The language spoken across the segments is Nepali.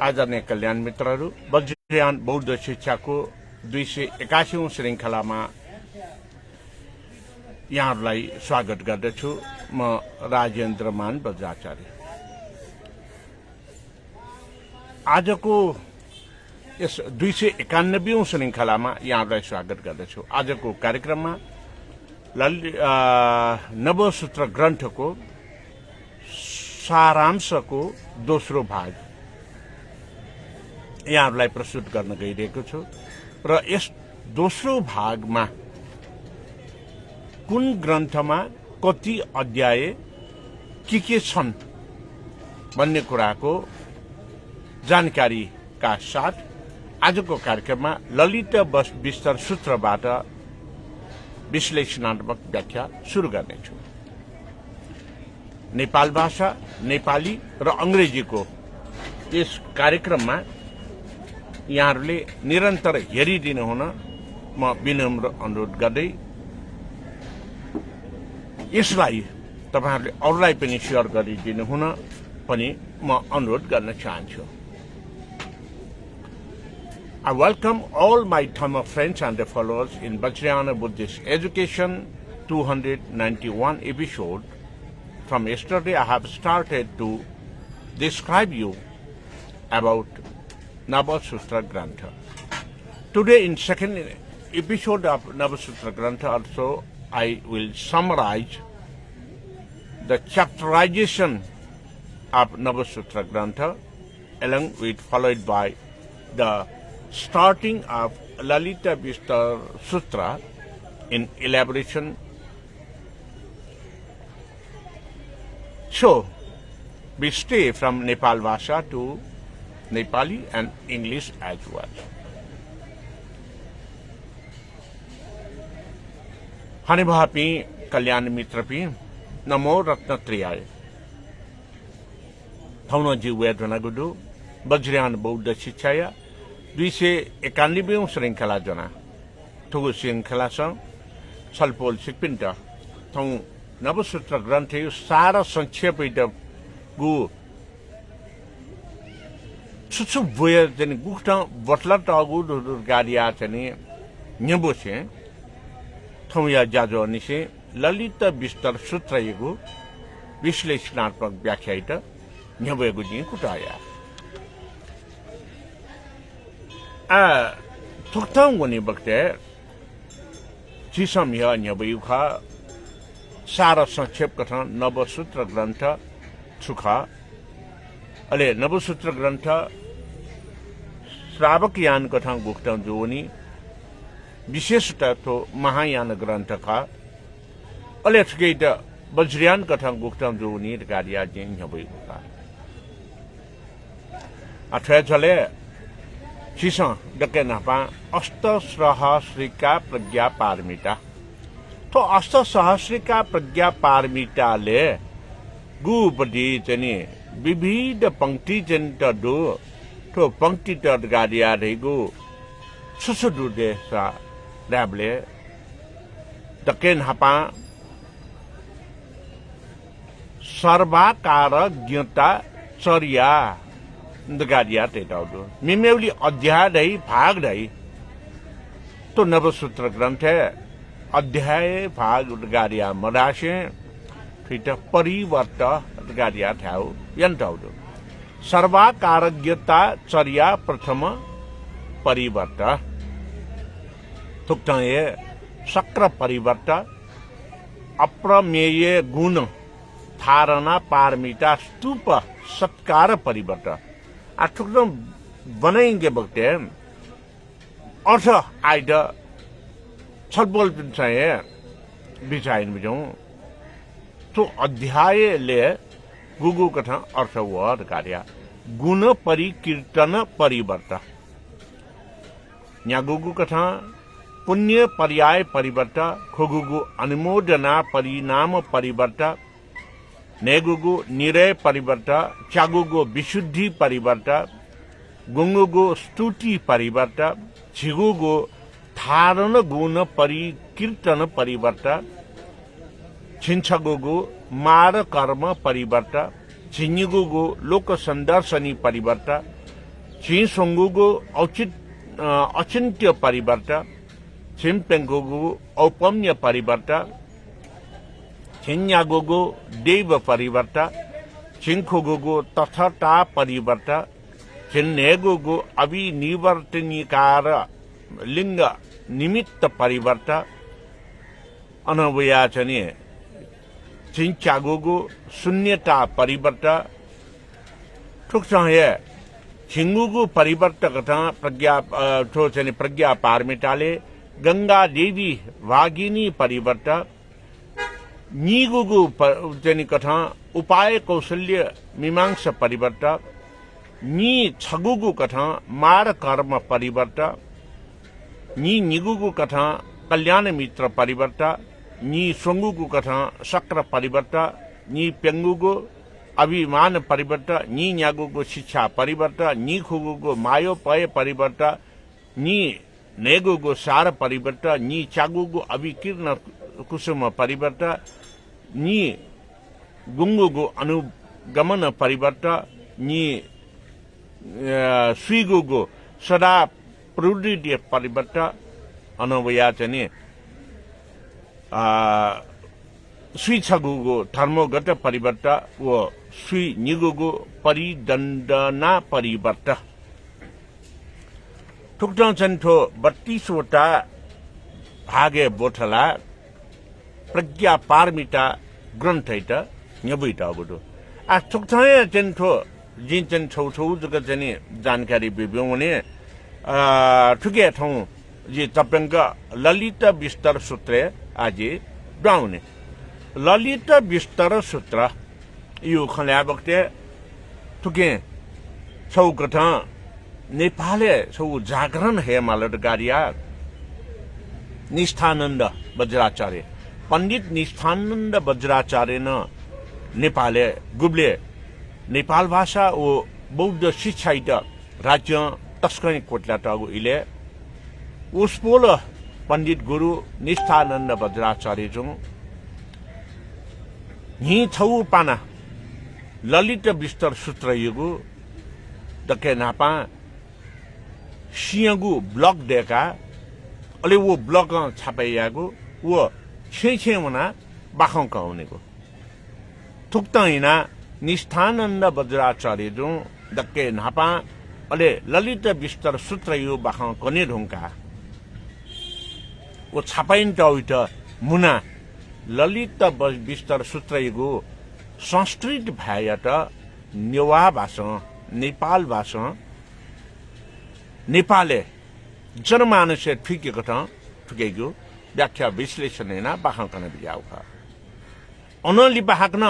आदरणीय कल्याण मित्रहरू, वज्रयान बौद्ध शिक्षाको 281औं श्रृङ्खलामा यहाँहरूलाई स्वागत गर्दछु। म राजेन्द्र मान बज्राचार्य। आजको यस 291औं श्रृङ्खलामा यहाँहरूलाई स्वागत गर्दछु। आजको कार्यक्रममा नवसूत्र ग्रन्थको सारांशको दोस्रो भाग यहाँहरूलाई प्रस्तुत गर्न गइरहेको छु र यस दोस्रो भागमा कुन ग्रन्थमा कति अध्याय के छन् भन्ने कुराको जानकारीका साथ आजको कार्यक्रममा lalitavistar सूत्रबाट विश्लेषणात्मक व्याख्या सुरु गर्नेछु। नेपाल भाषा, नेपाली र अंग्रेजीको यस कार्यक्रममा यहाँहरूले निरन्तर हेरिदिनु हुन म विनम्र अनुरोध गर्दै यसलाई तपाईहरुले अरूलाई पनि शेयर गरिदिनु हुन पनि म अनुरोध गर्न चाहन्छु। I welcome all my Dhamma friends and their followers in Vajrayana Buddhist Education 291 episode. From yesterday I have started to describe you about Navasutra Grantha. Today in second episode of Navasutra Grantha also I will summarize the chapterization of Navasutra Grantha along with followed by the starting of Lalitavistar Sutra in elaboration. So, we stay from NepalBhasa to Nepali and English as well. Hanibahapi Kalyan Mitrapi Namo Ratnatriyaya Thauna Jiwedana Gudu Vajrayana Buddha Shichaya 291औं श्रृङ्खला जना थुगु श्रृङ्खला छलफल सिक्पिन्ट थौ नवसूत्र ग्रन्थ सारा संक्षेपित गु सुसु बुय जनि गुठ बटला टगु गाडिया चनि न्यबोसे थौ या जाजो निसे lalitavistar सूत्र यगु विश्लेषणात्मक व्याख्या इत न्यबेगु जि कुटाया थुक्ताङ गनि बक्ते चिसम या न्यबयुखा सारा संक्षेप कथा नवसूत्र ग्रन्थ सुखा अले नवसूत्र ग्रन्थ श्रावक यान कथा गुक्ताङ जोनी विशेषतः तो महायान ग्रन्थ खा अले छगेट वज्रयान कथा गुक्ताङ जोनी कार्या जे न्यबयुखा अथवा चले चिसा डके नपा अष्ट सहस्रिका प्रज्ञा पारमिता तो अष्ट सहस्रिका प्रज्ञा पारमिताले गुपदि चनि विविध पंक्ति जन्त दो तो पंक्ति त गाडिया रेगु सुसुदु दे सा राबले डके नपा सर्वाकार ज्ञता चर्या गाडिया तेटाउदो मिमेउली अध्याय दै भाग दै तो नवसूत्र ग्रन्थ अध्याय भाग गाडिया मदासे फिट परिवर्त गाडिया थाउ यन्टाउदो सर्वाकारज्ञता चर्या प्रथम परिवर्त तुक्तये सक्र परिवर्त अप्रमेय गुण धारणा पारमिता स्तूप सत्कार परिवर्त आठुक्दम बनाएंगे बक्ते अर्थ आइड छलबल चाहिए बिचाइन बिजौ तो अध्याय ले गुगु कथा अर्थ वर्ड कार्य गुण परिकीर्तन परिवर्त न्या गुगु कथा पुण्य पर्याय परिवर्त खुगुगु अनुमोदना परिणाम परिवर्त नेगुगु निरय परिवर्त चागुगु विशुद्धि परिवर्त गुंगुगु स्तुति परिवर्त छिगुगु धारण गुण परिकीर्तन परिवर्त छिन्छगुगु मार कर्म परिवर्त छिन्युगुगु लोक संदर्शनी परिवर्त छि सोंगुगु अचिन्त्य परिवर्त छिम्पेंगुगु औपम्य परिवर्त छिन्यागुगु देव परिवर्त छिंखुगुगु तथता परिवर्त छिन्नेगुगु अविनिवर्तनिकार लिंग निमित्त परिवर्त अनवयाचने छिंचागुगु शून्यता परिवर्त ठुक्सहे छिंगुगु परिवर्त कथा प्रज्ञा पारमिताले गंगा देवी वागिनी परिवर्त नीगुगु कथा उपाय कौशल्य मीमांसा परिवर्त नी छगुगु कथा मार कर्म परिवर्त नी निगुगु कथा कल्याण मित्र परिवर्त नी सोंगुगु कथा शक्र परिवर्त नी पेंगुगु अभिमान परिवर्त नी न्यागुगु शिक्षा परिवर्त नी खुगुगु मायोपय परिवर्त नी नेगुगु सार परिवर्त नी चागुगु अभिकीर्ण कुसुम परिवर्त नी गुंगुगु अनुगमन परिवर्त नी स्वीगुगु सदा प्रवृत्ति परिवर्त अनवयाचने स्वी छगुगु धर्मगत परिवर्त व स्वी निगुगु परिदण्डना परिवर्त ठुक्टं चन्ठो 32 वटा भागे बोठला प्रज्ञा पारमिता ग्रन्थैत न्यबैता गुदु आ ठुक्थय चन्ठो जिन छौ छौ जग जने जानकारी बिब्यौने ठुके ठौ जे तपेंग ललित विस्तार सूत्र आजे डाउने ललित विस्तार सूत्र यो खल्या बक्ते ठुके छौ कथा नेपाले छौ जागरण हे मालट गारिया निष्ठानन्द वज्राचार्य पंडित निष्ठानन्द वज्राचार्य न नेपाले गुब्ले नेपाल भाषा ओ बौद्ध शिक्षा राज्य तस्करी कोटला टागु इले उसपोल पंडित गुरु निष्ठानन्द वज्राचार्य जो नि छौ पाना ललित विस्तार सूत्र युगु दके नापा सियगु ब्लक देका अले वो ब्लक छापाइयागु वो छे मना बाखौ काउनेको थुक्तैना निष्ठानन्द वज्राचार्य जो दक्के नापा अले ललित विस्तार सूत्र यो बाखौ कने ढुंका वो छापाइन टाउट मुना ललित विस्तार सूत्र यो संस्कृत भायात नेवा भाषा नेपाल भाषा नेपाले जनमानस ठिकेको छ ठुकेको व्याख्या विश्लेषण हैन बाखौ कने बियाउका अनलि बाहकन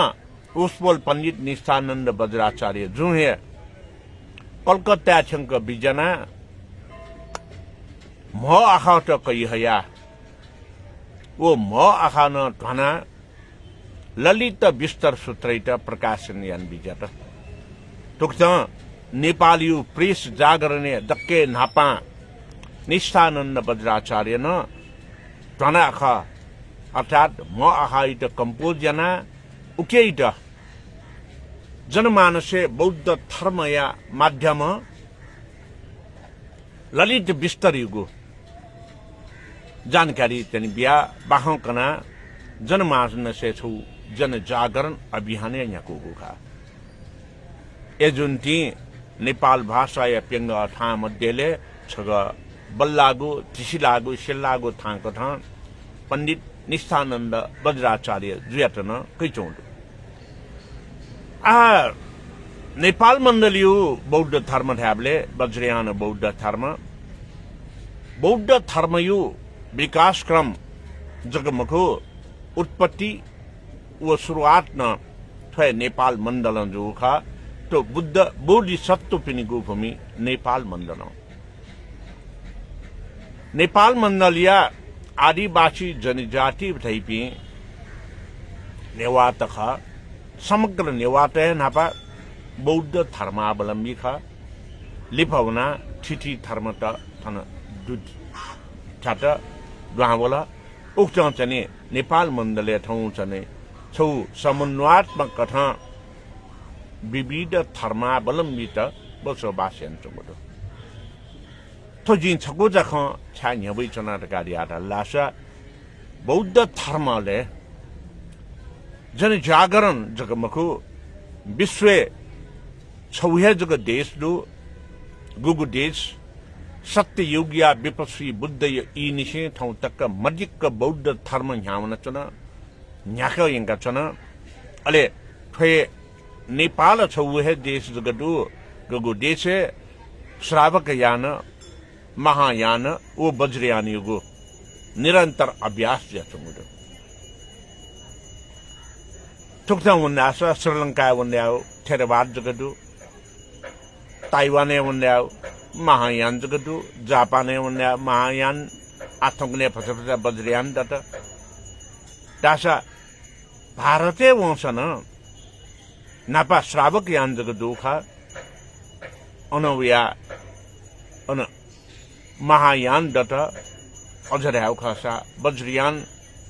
उसपोल पंडित निष्ठानन्द वज्राचार्य जुहे कलकत्ता छंक बिजना म आखा त कहिया वो म आखा न धना ललित विस्तार सूत्रैत प्रकाशन यान बिजत टुक्छ नेपाली प्रेस जागरणे दक्के नापा निष्ठानन्द वज्राचार्य न धना आखा अर्थात म आखा इत कंपोज जना उकेइत जनमानसे बौद्ध धर्मया माध्यम ललित विस्तार युगु जानकारी तनि बिया बाहौ कना जनमानसे छौ जन जागरण अभियान यहाँको गुखा एजुन्टी नेपाल भाषा या पेंग ठा मध्येले छग बल्लागु तिसिलागु सेल्लागु थाको था पंडित निष्ठानन्द वज्राचार्य जुयातन कैचौं आ नेपाल मण्डलियो बौद्ध धर्म थाबले वज्रयान बौद्ध धर्म यो विकास क्रम जगमको उत्पत्ति व शुरुआत न थे नेपाल मण्डल जो खा तो बुद्ध बोधिसत्व पिनि भूमि नेपाल मण्डलिया आदिवासी जनजाति थैपि नेवात खा समग्र नेवात नापा बौद्ध धर्मावलम्बी खा लिपवना ठिठी धर्म त थन दुध छाट दुहावला उक्त चने नेपाल मण्डले ठौ चने छौ समन्वयात्मक कथा विविध धर्मावलम्बी त बसोबासेन चुमुदो थोजिन छगो जख छा न्यबै चना गाडी आटा लासा बौद्ध धर्मले जन जागरण जगमखु विश्व छौहे जग देश दु गुगु देश सत्य युग या विपस्वी बुद्ध यी निशे ठाउँ तक मजिक बौद्ध धर्म न्याउन चन न्याक यंगा चन अले थ्वे नेपाल छौहे देश जगदु गुगु देश श्रावक यान महायान ओ वज्रयान युगो निरंतर अभ्यास जचमुदो थुक्ता उन्नास श्रीलंका उन्याउ थेरवाद जगदु ताइवाने उन्याउ महायान जगदु जापाने उन्याउ महायान आथंगने फसफसा वज्रयान दत दासा भारते वंशन नापा श्रावक यान जगदु खा अनवया अन महायान दत अझर्याउ खसा वज्रयान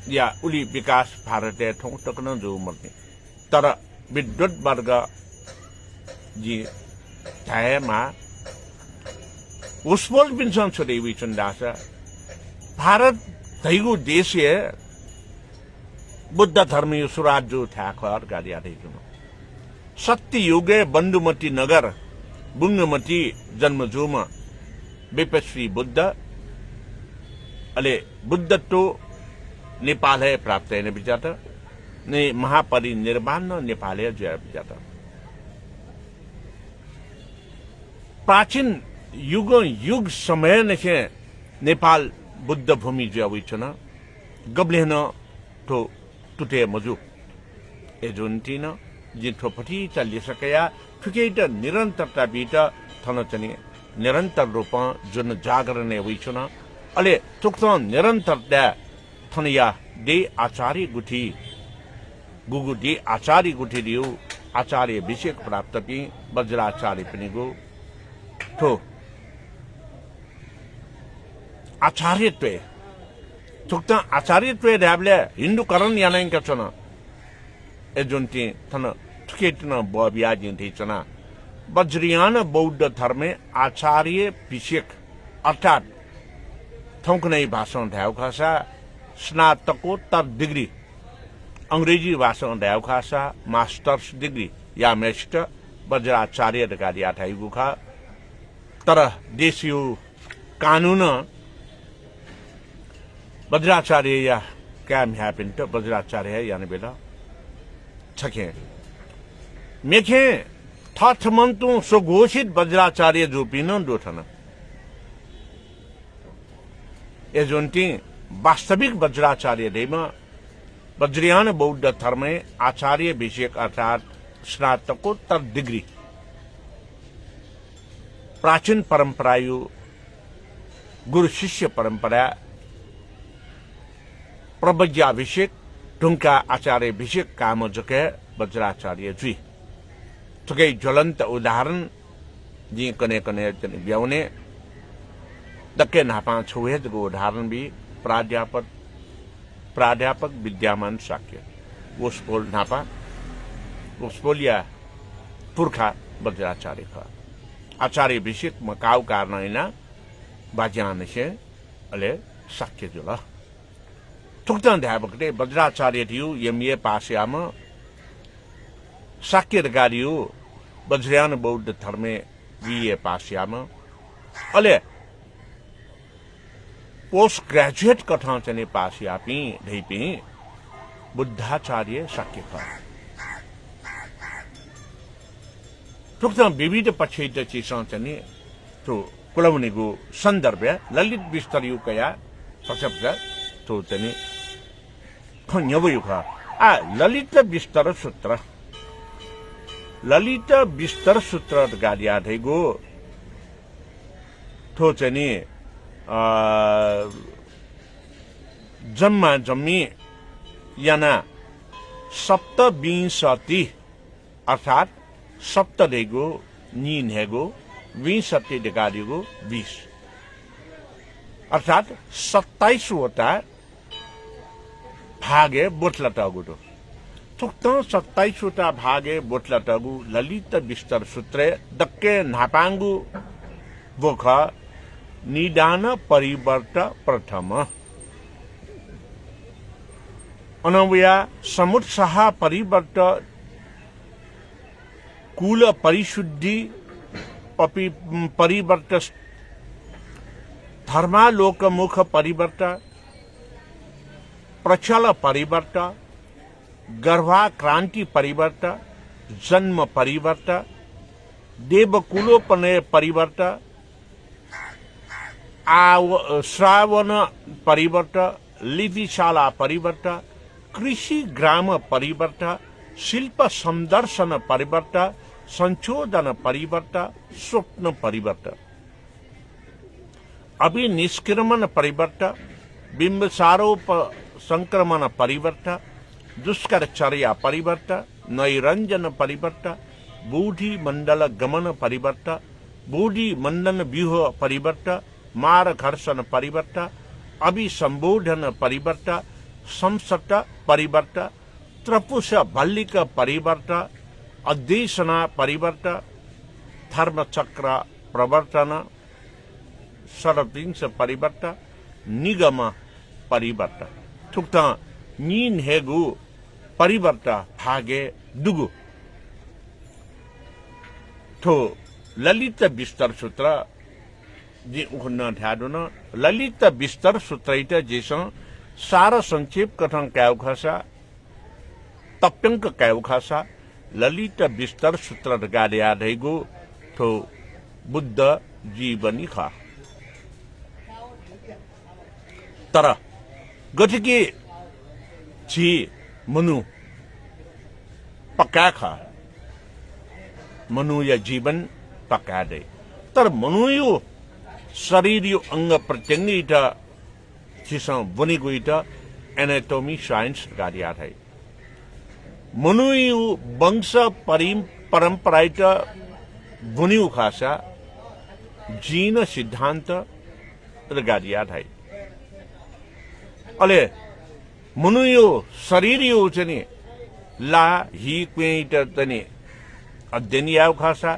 या उली विकास भारतीय ठौँ टक्न जो मर्ने तर विद्युत वर्ग जी थायमा उसपोल पिन्सन छोडे विचन दासा भारत धैगु देशीय बुद्ध धर्मीय सुराज्य थाखर गाडी आदैजुन सत्य युगे बन्धुमती नगर बुङ्गमती जन्मजुम विपस्वी बुद्ध अले बुद्धत्व नेपाल है प्राप्त है विचार ने महापरिनिर्वाण नेपाल है जो विचार प्राचीन युग समय ने नेपाल बुद्ध भूमि जो अविचना गब्लेन तो टुटे मजु एजुन्टिन जिठो पटी चलि सकया ठुकेट निरन्तरता बीट थन चनि निरन्तर रूप जुन जागरण अविचना अले तुक्तो निरन्तरता थनया दे आचार्य गुठी गुगु दे आचार्य गुठी दियो आचार्य अभिषेक प्राप्त पि वज्राचार्य पनि गो थो आचार्यत्व थुक्ता आचार्यत्व ढाबले हिन्दू करण यानाइन कचन एजुन्ति थन थुकेटन बबियाजि थिचना वज्रयान बौद्ध धर्मे आचार्य अभिषेक अर्थात थौकनै भाषा ढाउ खासा स्नातकोत्तर डिग्री अंग्रेजी भाषा ढाउ खासा मास्टर्स डिग्री या मेस्ट वज्राचार्य गाडी आठाइ गुखा तर देशियो कानून वज्राचार्य या क्या ह्यापिन त वज्राचार्य याने बेला छके मेखे थथमन्तु सुघोषित वज्राचार्य जोपिन दोठन एजुन्टी वास्तविक वज्राचार्य देमा वज्रयान बौद्ध धर्मे आचार्य अभिषेक अर्थात स्नातकोत्तर डिग्री प्राचीन परंपरायु गुरु शिष्य परंपरा प्रवज्ञाभिषेक ढुंका आचार्य अभिषेक काम जके वज्राचार्य जी थुकै ज्वलन्त उदाहरण जी कने कने ब्याउने दक्के नापा छुहे जगो उदाहरण भी प्राध्यापक विद्यामान शाक्य उसपोल नापा उसपोलिया पुर्खा वज्राचार्य का आचार्य अभिषेक मकाउ कारणैना बाज्यान से अले शाक्य जुल थुक्तन ध्यापकटे वज्राचार्य थियो एमए पास्याम शाक्य गाडियो वज्रयान बौद्ध धर्मे बीए पास्याम अले पोस्ट ग्रेजुएट कथा चने पास्यापी ढैपी बुद्धाचार्य शाक्य का थुक्तन विविध पक्षित चिसा चने तो कुलमुनिगु सन्दर्भ ललित विस्तार कया पछप्जा तो चने खन्यबयुखा ललित विस्तार सूत्र गाडिया धैगो थो चने जम्मा जम्मी याना सप्तविंशति अर्थात सप्त देगो नीन हेगो 20 डेगाडिगो 20 अर्थात 27 वटा भागे बोटलटा गुडो थुक्त 27 भागे बोटलटगु ललित विस्तर सूत्रे दक्के नापांगु बोख निदान परिवर्त प्रथम अनवया समुत्साह परिवर्त कुल परिशुद्धि परिवर्त धर्मालोकमुख परिवर्त प्रचल परिवर्त गर्भाक्रांति परिवर्त जन्म परिवर्त देवकुलोपनय परिवर्त श्रावण परिवर्त लिपिशाला परिवर्त कृषि ग्राम परिवर्त शिल्प संदर्शन परिवर्त संशोधन परिवर्त स्वप्न परिवर्त अभिनिष्क्रमण परिवर्त बिंबसारोप संक्रमण परिवर्त दुष्करचर्या परिवर्त नैरंजन परिवर्त बूढ़ी मंडल गमन परिवर्त बूढ़ी मंडन व्यूह परिवर्त मार घर्षण परिवर्त अभिसंबोधन परिवर्त संसट परिवर्त त्रपुष भल्लिक परिवर्त अध्यसना परिवर्त धर्मचक्र प्रवर्तन सरविंश परिवर्त निगम परिवर्त थुक्त नीन हेगु परिवर्त भागे दुगु थो ललित विस्तर सूत्र जी उखन ध्यान ललित विस्तर सूत्र जेस सार संक्षेप कथन कैव खासा तप्यंक कैव खासा ललित विस्तर सूत्र गाड्या धैगु थो बुद्ध जीवनी खा तर गतिके जी मनु पक्का खा मनु या जीवन पक्का दे तर मनु यो शरीर यो अंग प्रत्यंग चिसा बनी गई एनाटोमी साइंस गाड़िया है मनु यो वंश परंपरा बुनिउ खासा जीन सिद्धांत गाड़िया है अले मनु यो शरीर यो चने ला ही क्वेट तने अध्ययन याव खासा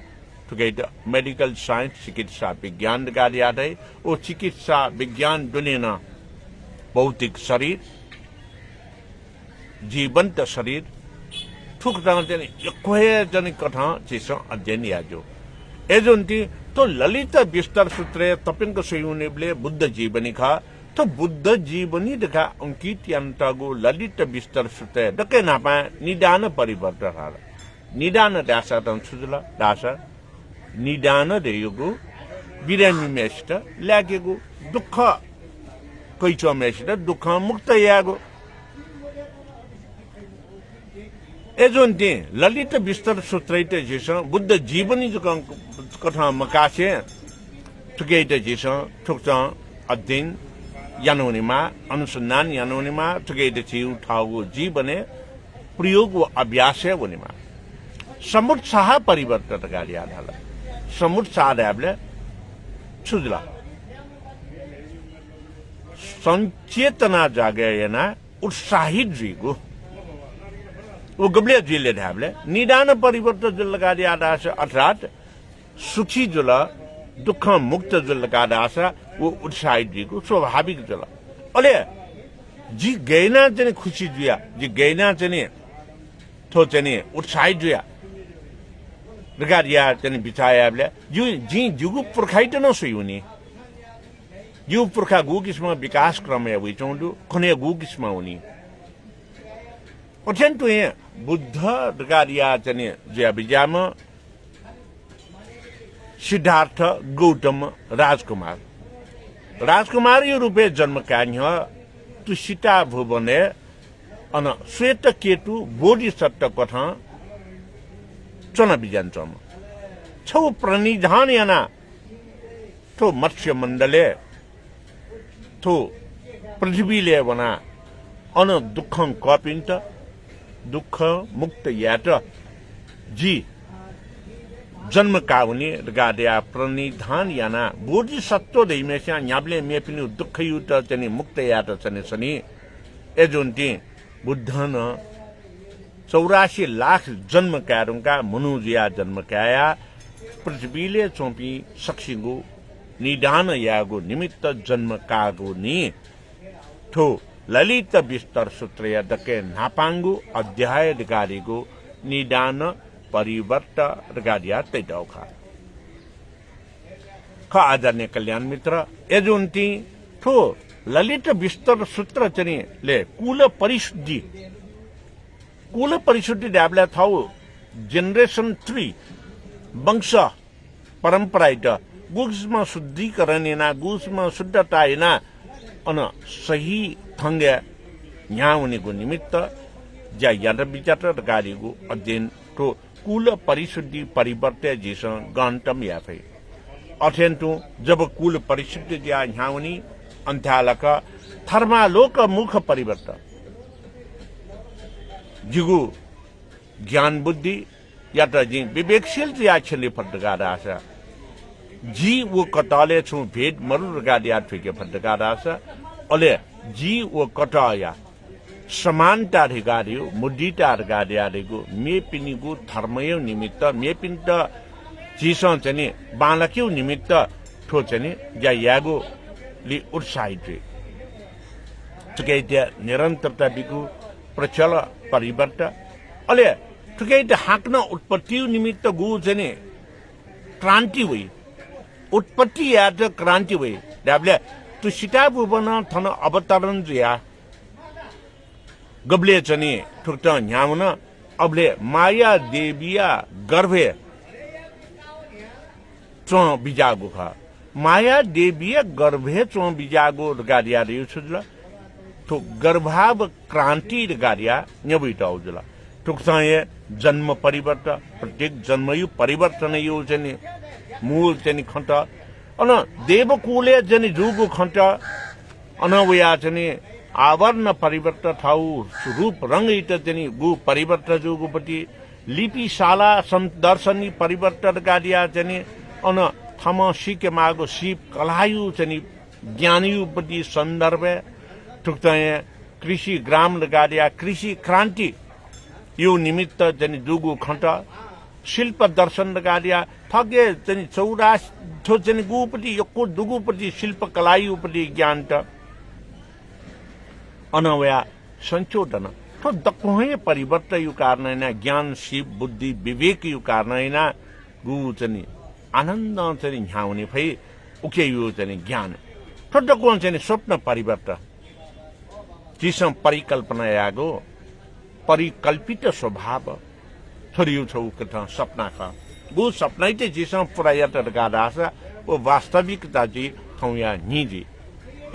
तुकेट मेडिकल साइंस चिकित्सा विज्ञान कार्य है ओ चिकित्सा विज्ञान दुनिया भौतिक शरीर जीवंत शरीर ठुक जने यक्वे जने कथा चिस अध्ययन याजो एजोंती तो ललित विस्तर सूत्रे तपिंक सयुनेबले बुद्ध जीवनी खा तो बुद्ध जीवनी देखा अंकित यंतगु ललित विस्तर सूत्र दके नापा निदान परिवर्तन हाल निदान दासा तम सुजला दासा निदान देयुगु बिरामी मेष्ट लागेगु दुख कैचो मेष्ट दुख मुक्त यागु एजोन्ते ललित विस्तर सूत्र जेस बुद्ध जीवनी जो कथा मकासे तुकेट जेस ठुक्च अध्ययन यानोनिमा अनुसंधान यानोनिमा तुकेट चिउ ठाउ जीवने प्रयोग व अभ्यास वनिमा समुत्साह परिवर्तन गाड़ी आधार समुत्साह ड्याबले छुजला संचेतना जागेना उत्साहित जीगु वो गबले जिले ढाबले निदान परिवर्तन जुल गाड़ी आधार अर्थात सुखी जुला दुख मुक्त जुल का दासा वो उत्साहित जीगु स्वाभाविक जुला अले जी गैना चने खुशी जुया जी गैना चने थो चने उत्साहित जुया रिगाडिया चने बिचाया बले जी जुगु पुरखाइट न सुयुनी यु पुरखा गु किस्म विकास क्रम या विचौंडु खने गु किस्म हुनी अत्यंत बुद्ध रिगाडिया चने जुया बिजाम सिद्धार्थ गौतम राजकुमार यो रूपे जन्म कान्य तुसिता भुवने अन श्वेत केतु बोधिसत्व कथा चन बिजान चम छौ प्रणिधान याना थो मत्स्य मंडले थो पृथ्वीले वना अन दुखं कपिन्त दुख मुक्त यात जी जन्म काउने गाड्या प्रणिधान याना बोधिसत्व दैमेस्या न्याब्ले मेपिनु दुख युत चनि मुक्त यात चनि सनि एजोन्ति बुद्धन 84 लाख जन्म क्यारुङका मनुजिया जन्म क्याया पृथ्वीले चोपी सक्सिगु निदान यागु निमित्त जन्म कागु नि ठो ललित विस्तार सूत्र दके नापाङ्गु अध्याय अधिकारीगु निदान परिवर्त रगाडिया तैटाउखा ख आदरणीय कल्याण मित्र एजुन्ती ठो ललित विस्तार सूत्र चाहिँ ले कुल परिशुद्धि ड्याबला थाउ जेनरेसन 3 वंश परम्परा इट गुसमा शुद्धिकरण इना गुसमा शुद्धता इना अन सही थंगे न्याउनेको निमित्त ज्या याद विचार गाडीको अध्ययन तो कुल परिशुद्धि परिवर्तन जिस गन्तम याफै अथेन्तु जब कुल परिशुद्धि ज्या न्याउनी अन्थालक थर्मालोक मुख परिवर्तन जिगु ज्ञान बुद्धि या त जी विवेकशील या छले फटका रासा जी वो कटाले छु भेद मरु गाडिया ठिके फटका रासा अले जी वो कटाया समानता अधिकारियो मुद्दिता अधिकारियो मेपिनीगु धर्मयो निमित्त मेपिन्त जीसन चाहिँ बालक्यौ निमित्त ठो चाहिँ या यागो लि उत्साहित तुकै निरन्तरता बिगु प्रचल परिवर्तन अले तुकै हाक्न उत्पत्ति निमित्त गु चाहिँ क्रान्ति हुई उत्पत्ति या त क्रान्ति हुई डाबले तु सिताबु बन थन अवतरण जिया गबले चाहिँ ठुक्ट न्याउन अबले माया देविया गर्भे चो बिजागु ख माया देविया गर्भे चो बिजागु गाडिया रिउ छुजला तो गर्भाव क्रान्ति गाडिया न्यबुइटा उजला टुक्साए जन्म परिवर्तन प्रत्येक जन्मयु परिवर्तन यो चाहिँ मूल चाहिँ खन्त अन देवकुले चाहिँ जुगु खन्त अनवया चाहिँ आवरण परिवर्तन थाउ रूप रंग इत चाहिँ गु परिवर्तन जुगुपति लिपिशाला दर्शनी परिवर्तन गाडिया चाहिँ अन थम सिके मागो सिप कलायु चाहिँ ज्ञानयुपति सन्दर्भ टुक्ताए कृषि ग्राम गाडिया कृषि क्रान्ति यो निमित्त चाहिँ दुगु खन्ट शिल्प दर्शन गाडिया थगे चाहिँ 84 थो चाहिँ गुपति यको दुगुपति शिल्प कलायुपति ज्ञान त अनवया संशोधन तो दक्कोहे परिवर्तन यो कारण ज्ञान शिव बुद्धि विवेक यो कारण गु चाहिँ आनन्द चाहिँ ह्याउने भई उके यो चाहिँ ज्ञान तो दक्को चाहिँ स्वप्न परिवर्तन जिसम परिकल्पना यागो परिकल्पित स्वभाव थोरियो छौ कथा सपना का गु सपना ते जिसम प्रयत गादास वो वास्तविकता जी थौया निजी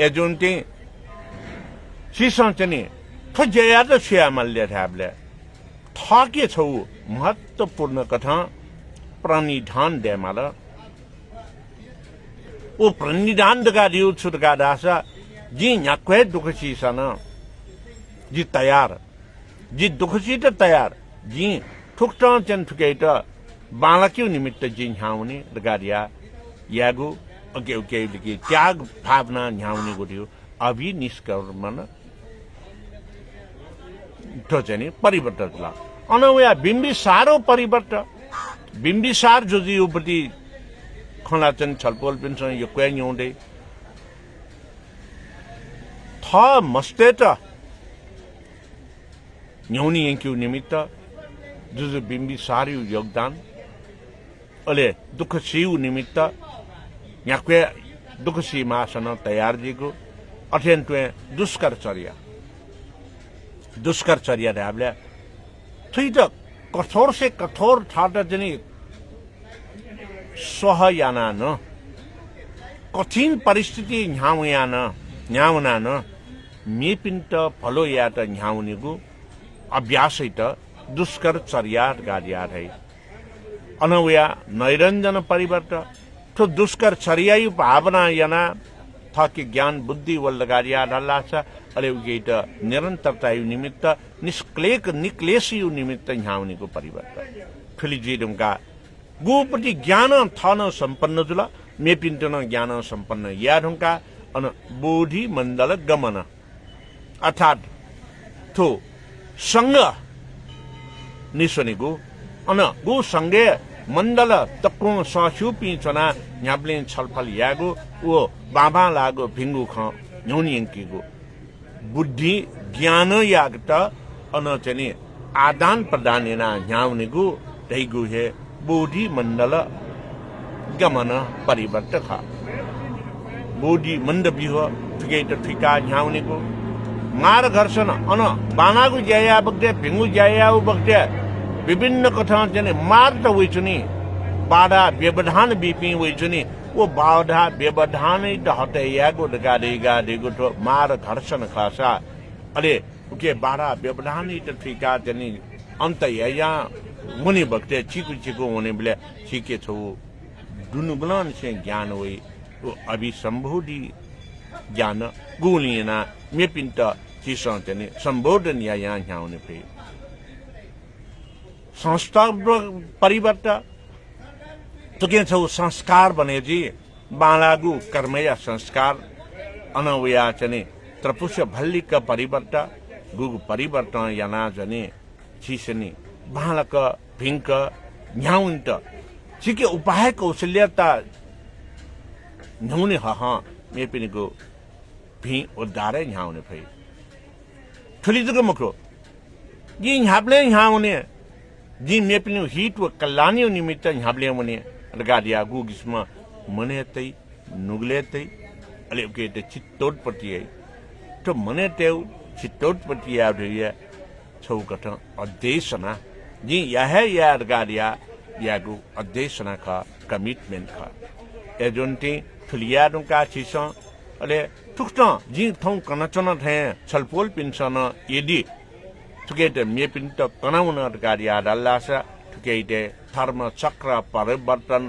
एजुन्ते सिसम चाहिँ थजया त छ्यामल्य थाबले थके छौ महत्वपूर्ण कथा प्रणिधान देमाल ओ प्रणिधान दगा दिउ छुटगा दासा जी न्याक्वे दुखसी सन जी तयार जी दुखसी त तयार जी ठुक्ट चन ठुकेट बालक्यौ निमित्त जी ह्याउने गाडिया यागु ओके ओके लिखि त्याग भावना ह्याउने गुडियो अभि निष्कर्मण तो चाहिँ परिवर्तन ला अनवया बिम्बिसारो परिवर्तन बिम्बिसार जो जी उपति खला चाहिँ छलपोल पिन्छ यो क्वे न्यौडे थ मस्ते त न्यौनी यंक्यु निमित्त जुजु बिम्बिसार योगदान अले दुख सिउ निमित्त याक्वे दुख सीमासन तयार जीको अत्यन्तै दुष्करचर्या ढाबले थुइ त कठोर से कठोर ठाट जनी सहयाना न कठिन परिस्थिति न्याउना न मेपिन्ट फलो या त न्याउनेगु अभ्यासै त दुष्करचर्या गाडिया है अनवया नैरञ्जन परिवर्तन तो दुष्करचर्या भावना याना थके ज्ञान बुद्धि वल्ल गाडिया डल्ला छ अले उगेट निरन्तरता निमित्त निक्लेश निमित्त ह्याउनेको परिवर्तन फिलिजिडुङका गुपति ज्ञान थन सम्पन्न जुल मेपिन्टन ज्ञान सम्पन्न याढुङका अन बोधि मण्डल गमन अर्थात् थो संग निसोनिगु अन गु संगे मण्डल तक्कु ससु पिचना न्याब्लिन छलफल यागु ओ बाबा लागु भिंगु ख न्युनियंकीगु बुद्धि ज्ञान यागत अन चनि आदान प्रदान ना न्याउनिगु दैगु हे बोधि मण्डल गमन परिवर्तक बोधि मण्डबिह ठिकै ठिका न्याउनिगु मार घर्षण अन बानागु ज्याया बग्दे भिंगु ज्याया बग्दे विभिन्न कथा जने मार त वइचुनी बाधा व्यवधान बिपि वइचुनी वो बाधा व्यवधान त हटैयागो गाडेगो तो मार घर्षण खासा अले के बाधा व्यवधान त ठिका जने अन्त या मुनि बग्दे चिकु चिकु हुने बेला छिके छौ दुनुगलन से ज्ञान वइ वो अभिसम्बोधि ज्ञान गुलिना मेपिन्त चिसं जने सम्बोधन या ह्याउने पे संस्कार परिवर्तन तो के छौ संस्कार बने जी बालागु कर्मया संस्कार अनवया चने त्रपुष भल्लिक परिवर्तन गुगु परिवर्तन याना जने छिसनी बालक भिंक न्याउन्त छिके उपाय कौशल्यता न्याउने ह मेपिनिगु भि उद्धारै न्याउने भई ठुलिजको मक्रो यी न्याप्ले न्याउने जी मेपिनु हिट व कल्याणी निमित्त न्याप्ले मुने गाडिया गुगिस्म मनेतै नुगलेतै अले के त चित्तोट पति तो मनेतेउ चित्तोट पति आउरिया छौकट अध्ययना जी यह या गाडिया यागु अध्ययना का कमिटमेंट का एजोन्टी ठुलियादुं का छिस अले टुक्ट जी थौ कनचन थे छलपोल पिनसन यदि ठुकेटे मेपिन्त कनाउन गाडिया दल्लासा ठुकेटे धर्म चक्र प्रवर्तन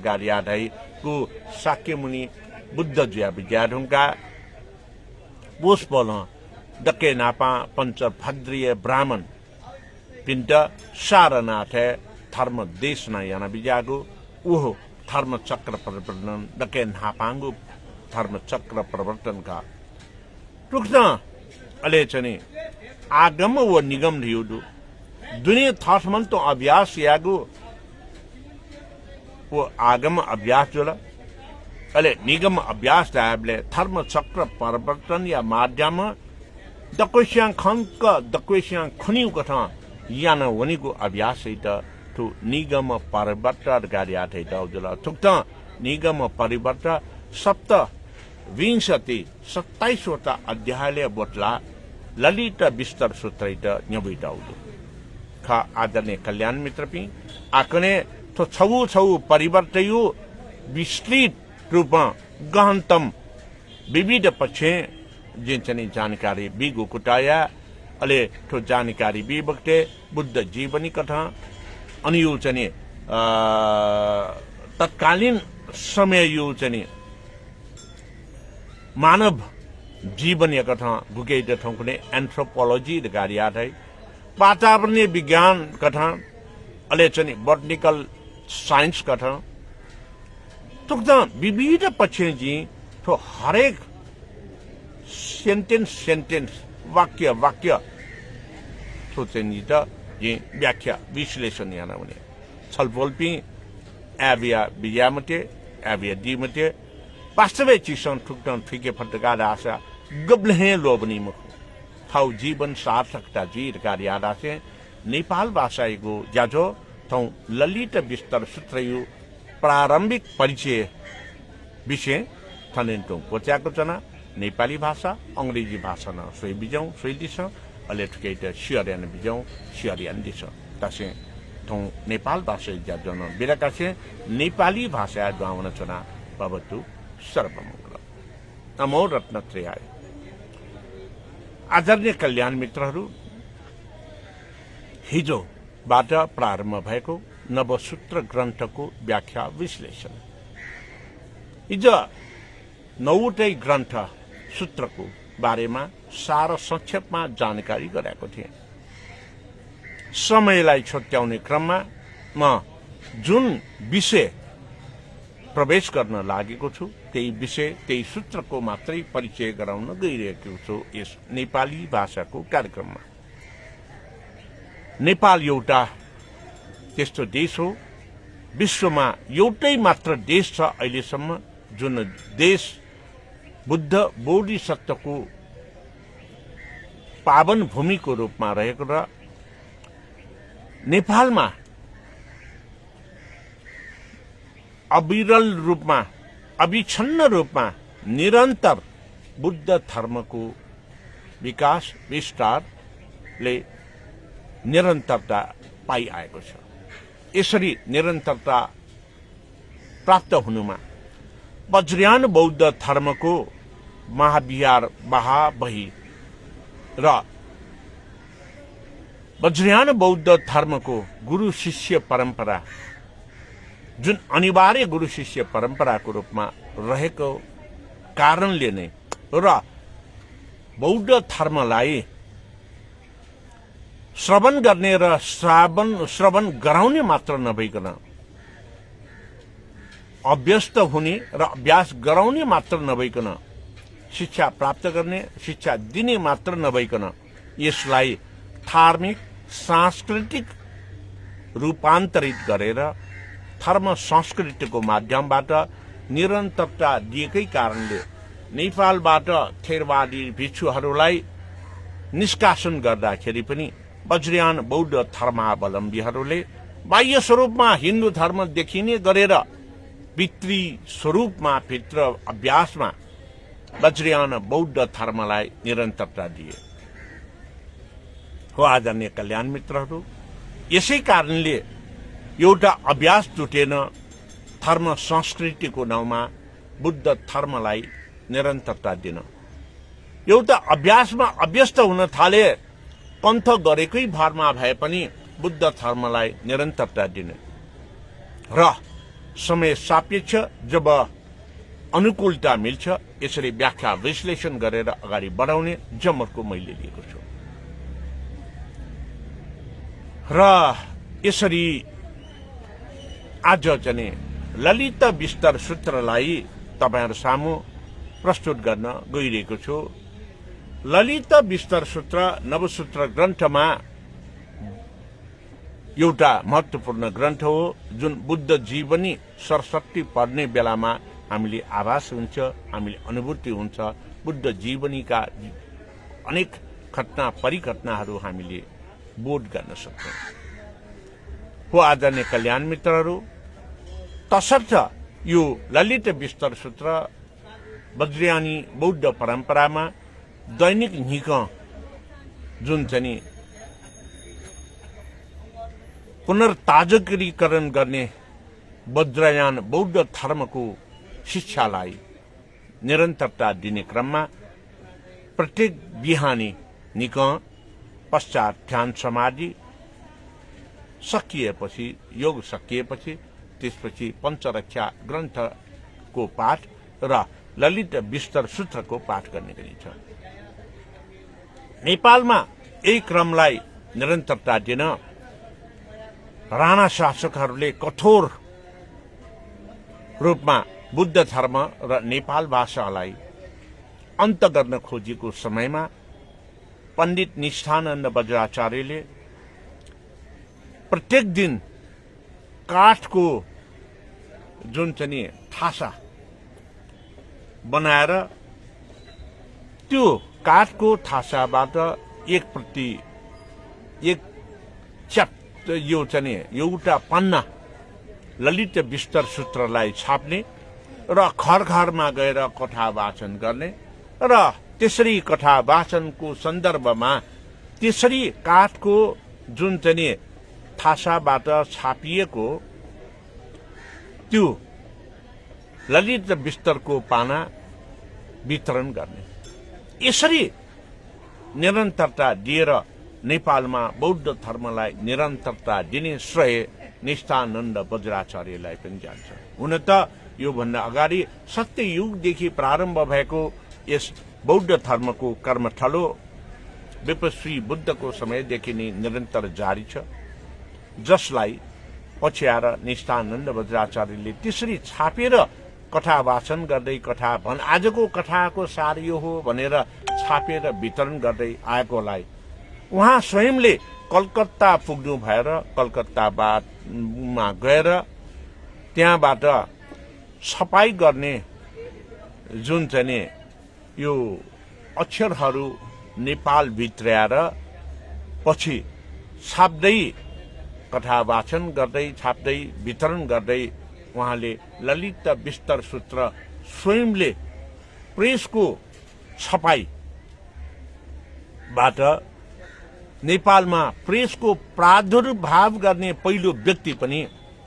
गाडिया दै कु साक्य मुनि बुद्ध ज्या विद्याधुंका बोस बोल दके नापा पंच भद्रिय ब्राह्मण पिन्ट सारनाथ धर्म देशना याना बिजागु उहो धर्म चक्र प्रवर्तन दके नापांगु धर्म चक्र प्रवर्तन का टुक्ना अले चने आगम व निगम रियुदु दुनिया थासमन तो अभ्यास यागु वो आगम अभ्यास जोला अले निगम अभ्यास दाबले धर्म चक्र परिवर्तन या माध्यम दक्वेश्यां खंक दक्वेश्यां खनिउ कथा याना वनिगु अभ्यास सहित तो निगम परिवर्तन कार्य थे जोला थुक्ता निगम परिवर्तन सप्त विंशति 27वटा अध्यायले बोटला ललित विस्तार सूत्रित न्यबिटाउदु खा आदरणीय कल्याण मित्र पि आकने तो छौ परिवर्तयु विस्तृत रूप गहनतम विविध पक्षे जिनचनी जानकारी बिगु कुटाया अले तो जानकारी बिबक्ते बुद्ध जीवनी कथा अनियुचने तत्कालीन समय युचने मानव जीवन या कथा गुके ठौकुने एन्थ्रोपोलोजी द गाडिया है वातावरणीय विज्ञान कथा अले चनि बोटनिकल साइंस कथा तुक्ता विविध पक्षे जी तो हरेक सेंटेंस वाक्य सोचेनी त जी व्याख्या विश्लेषण याना भने छलफल पि एविया बियामते एविया दिमते वास्तविक चिसन ठुक्टन ठिके फटका आशा गब्लहे लोबनी मुख हाउ जीवन सार्थकता जी कार्य आदासे नेपाल भाषाको ज्याझो थौ ललित विस्तार सूत्रयु प्रारम्भिक परिचय विषय थनेन्टो कोच्याको जना नेपाली भाषा अंग्रेजी भाषा न सोही बिजौ सोही दिस अले ठुकेट सियरियन बिजौ सियरियन दिस तसे थौ नेपाल भाषा ज्याझो न बिराकासे नेपाली भाषा गाउन चना भवतु सर्वमंगल नमो रत्नत्रयाय आदरणीय कल्याण मित्रहरू हिजोबाट प्रारम्भ भएको नवसूत्र ग्रन्थको व्याख्या विश्लेषण हिजो 9वटै ग्रन्थ सूत्रको बारेमा सारा संक्षेपमा जानकारी गराएको थिए समयलाई छोट्याउने क्रममा म जुन विषय प्रवेश गर्न लागेको छु त्यही विषय त्यही सूत्रको मात्रै परिचय गराउन गइरहेको छु यस नेपाली भाषाको कार्यक्रममा नेपाल एउटा त्यस्तो देश हो, विश्वमा एउटै मात्र देश छ अहिलेसम्म जुन देश बुद्ध बोधिसत्वको पावन भूमिको रूपमा रहेको र नेपालमा अविरल रूपमा अविच्छिन्न रूपमा निरन्तर बुद्ध धर्मको विकास विस्तारले निरन्तरता पाइआएको छ। यसरी निरन्तरता प्राप्त हुनुमा वज्रयान बौद्ध धर्मको महाविहार महाबही र वज्रयान बौद्ध धर्मको गुरु शिष्य परम्परा जुन अनिवार्य गुरु शिष्य परम्पराको रूपमा रहेको कारणले नै र बौद्ध धर्मलाई श्रवण गर्ने र श्रवण गराउने मात्र नभइकन अभ्यस्त हुने र अभ्यास गराउने मात्र नभइकन शिक्षा प्राप्त गर्ने शिक्षा दिने मात्र नभइकन यसलाई धार्मिक सांस्कृतिक रूपान्तरित गरेर धर्म संस्कृतिको माध्यमबाट निरन्तरता दिएकै कारणले नेपालबाट थेरवादी भिक्षुहरूलाई निष्कासन गर्दाखेरि पनि वज्रयान बौद्ध धर्मावलम्बीहरूले बाह्य स्वरूपमा हिन्दू धर्म देखिने गरेर भित्री स्वरूपमा भित्र अभ्यासमा वज्रयान बौद्ध धर्मलाई निरन्तरता दिए हो। आदरणीय कल्याण मित्रहरू, यसै कारणले एउटा अभ्यास जुटेन धर्म संस्कृतिको नाउँमा बुद्ध धर्मलाई निरन्तरता दिन। एउटा अभ्यासमा अभ्यस्त हुन थाले पन्थ गरेकै भरमा भए पनि बुद्ध धर्मलाई निरन्तरता दिने र समय सापेक्ष जब अनुकूलता मिल्छ यसरी व्याख्या विश्लेषण गरेर अगाडि बढाउने जमर्को मैले लिएको छु र यसरी आज चाहिँ ललित विस्तार सूत्रलाई तपाईहरु सामु प्रस्तुत गर्न गइरहेको छु। ललित विस्तार सूत्र नवसूत्र ग्रन्थमा एउटा महत्वपूर्ण ग्रन्थ हो जुन बुद्ध जीवनी सरस्वती पढ्ने बेलामा हामीले आभास हुन्छ, हामीले अनुभूति हुन्छ, बुद्ध जीवनीका अनेक घटना परिघटनाहरू हामीले बोध गर्न सक्छौं। हो आदरणीय कल्याण मित्रहरू, तसर्थ यो ललित विस्तार सूत्र वज्रयानी बौद्ध परम्परामा दैनिक निक जुन चाहिँ पुनर्ताजगीकरण गर्ने वज्रयान बौद्ध धर्मको शिक्षालाई निरन्तरता दिने क्रममा प्रत्येक बिहानी निक पश्चात ध्यान समाधि सकिएपछि योग सकिएपछि त्यसपछि पञ्चरक्षा ग्रन्थको पाठ र ललित विस्तार सूत्रको पाठ गर्ने गरिन्छ। नेपालमा यही क्रमलाई निरन्तरता दिन राणा शासकहरूले कठोर रूपमा बुद्ध धर्म र नेपाल भाषालाई अन्त गर्न खोजेको समयमा पण्डित निष्ठानन्द वज्राचार्यले प्रत्येक दिन काठको जुन चाहिँ ठासा बनाएर त्यो काठको ठासाबाट एक यो चाहिँ एउटा पन्ना ललित विस्तार सूत्रलाई छाप्ने र घर घरमा गएर कथा वाचन गर्ने र त्यसरी कथा वाचनको सन्दर्भमा त्यसरी काठको जुन चाहिँ ठासाबाट छापिएको त्यो ललित विस्तारको पाना वितरण गर्ने। यसरी निरन्तरता दिएर नेपालमा बौद्ध धर्मलाई निरन्तरता दिने श्रेय निष्ठानन्द वज्राचार्यलाई पनि जान्छ। हुन त योभन्दा अगाडि सत्ययुगदेखि प्रारम्भ भएको यस बौद्ध धर्मको कर्मठलो विपश्री बुद्धको समयदेखि नै निरन्तर जारी छ, जसलाई पछि आएर निष्ठानन्द वज्राचार्यले त्यसरी छापेर कथा वाचन गर्दै आजको कथाको सार यो हो भनेर छापेर वितरण गर्दै आएकोलाई उहाँ स्वयंले कलकत्ता पुग्नु भएर कलकत्तामा गएर त्यहाँबाट छपाई गर्ने जुन चाहिँ यो अक्षरहरू नेपाल भित्र्याएर पछि छाप्दै कथा वाचन गर्दै छाप्दै वितरण गर्दै उहाँले ललित विस्तार सूत्र स्वयंले प्रेसको छपाईबाट नेपालमा प्रेसको प्रादुर्भाव गर्ने पहिलो व्यक्ति पनि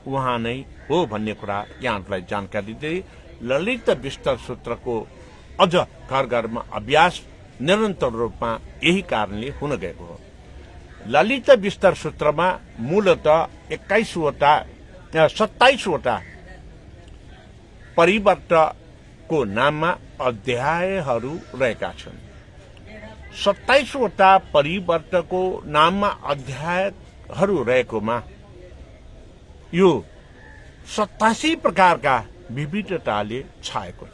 उहाँ नै हो भन्ने कुरा यहाँहरूलाई जानकारी दिए। ललित विस्तार सूत्रको अझ घर घरमा अभ्यास निरन्तर रूपमा यही कारणले हुन गएको हो। ललित विस्तार सूत्रमा मूलतः 27वटा परिवर्तको नाममा अध्यायहरू रहेका छन्। 27वटा परिवर्तको नाममा अध्यायहरू रहेकोमा यो 87 प्रकारका विविधताले छाएको छ।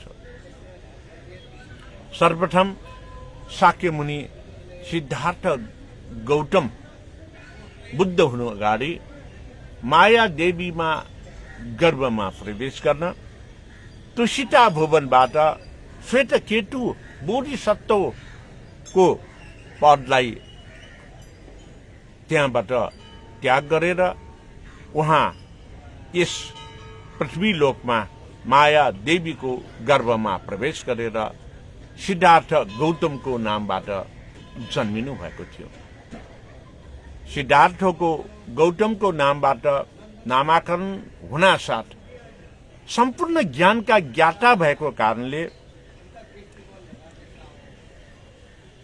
सर्वप्रथम शाक्य मुनि सिद्धार्थ गौतम बुद्ध हुनु अगाडि माया देवीमा गर्भमा प्रवेश गर्न तुषिता भुवनबाट श्वेत केतु बोधिसत्वको पदलाई त्यहाँबाट त्याग गरेर उहाँ यस पृथ्वी लोकमा माया देवीको गर्भमा प्रवेश गरेर सिद्धार्थ गौतमको नामबाट जन्मिनु भएको थियो। सिद्धार्थको गौतमको नामबाट नामाकरण हुनासाथ सम्पूर्ण ज्ञानका ज्ञाता भएको कारणले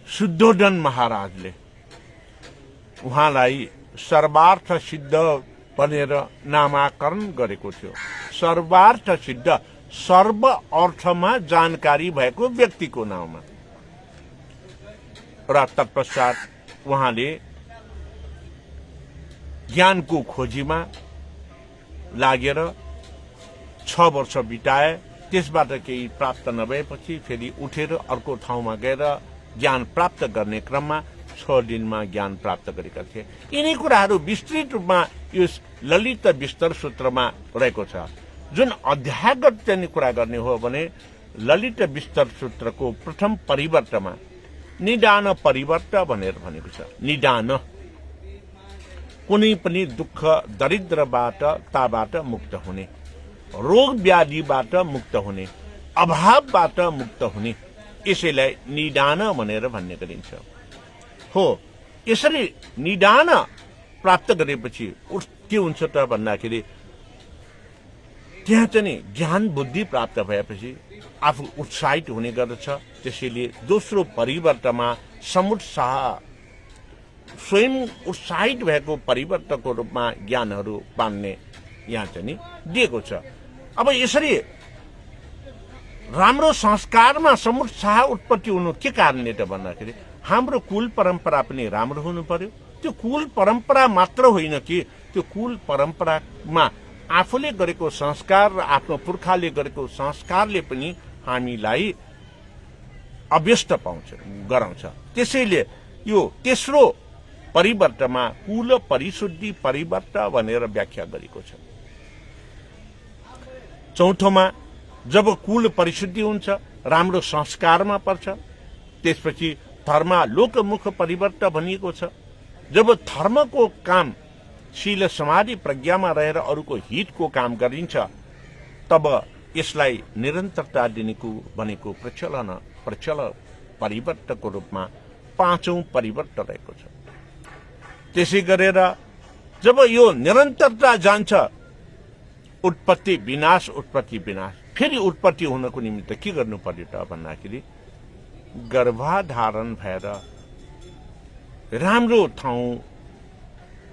शुद्धोधन महाराजले उहाँलाई सर्वार्थ सिद्ध भनेर नामाकरण गरेको थियो। सर्वार्थ सिद्ध सर्व अर्थमा जानकारी भएको व्यक्तिको नाममा र तत्पश्चात उहाँले ज्ञानको खोजीमा लागेर 6 वर्ष बिताए। त्यसबाट केही प्राप्त नभएपछि फेरि उठेर अर्को ठाउँमा गएर ज्ञान प्राप्त गर्ने क्रममा 6 दिनमा ज्ञान प्राप्त गरेका थिए। यिनै कुराहरू विस्तृत रूपमा यस ललित विस्तार सूत्रमा रहेको छ। जुन अध्यायगत चाहिँ कुरा गर्ने हो भने ललित विस्तार सूत्रको प्रथम परिवर्तनमा निदान परिवर्त भनेर भनेको छ। निदान कुनै पनि दुःख दरिद्रबाट ताबाट मुक्त हुने, रोग व्याधिबाट मुक्त हुने, अभावबाट मुक्त हुने, यसैलाई निदान भनेर भन्ने गरिन्छ। हो, यसरी निदान प्राप्त गरेपछि के हुन्छ त भन्दाखेरि त्यहाँ चाहिँ ज्ञान बुद्धि प्राप्त भएपछि आफू उत्साहित हुने गर्दछ। त्यसैले दोस्रो परिवर्तनमा समुत्साह स्वयं उत्साहित भएको परिवर्तनको रूपमा ज्ञानहरू पाउने यहाँ चाहिँ दिएको छ। अब यसरी राम्रो संस्कारमा समुत्साह उत्पत्ति हुनु के कारणले त भन्दाखेरि हाम्रो कुल परम्परा पनि राम्रो हुनु पर्यो। त्यो कुल परम्परा मात्र होइन कि त्यो कुल परम्परामा आफूले गरेको संस्कार र आफ्नो पुर्खाले गरेको संस्कारले पनि हामीलाई अभ्यस्त गराउँछ। त्यसैले यो तेस्रो परिवर्तनमा कुल परिशुद्धि परिवर्त भनेर व्याख्या गरेको छ। चौथोमा जब कुल परिशुद्धि हुन्छ, राम्रो संस्कारमा पर्छ, त्यसपछि धर्म लोकमुख परिवर्त भनिएको छ। जब धर्मको काम शील समाधि प्रज्ञामा रहेर अरूको हितको काम गरिन्छ तब यसलाई निरन्तरता दिनेको भनेको प्रचल परिवर्तको रूपमा पाँचौं परिवर्त रहेको छ। त्यसै गरेर जब यो निरन्तरता जान्छ, उत्पत्ति विनाश फेरि उत्पत्ति हुनको निमित्त के गर्नु पर्यो त भन्दाखेरि गर्भाधारण भएर राम्रो ठाउँ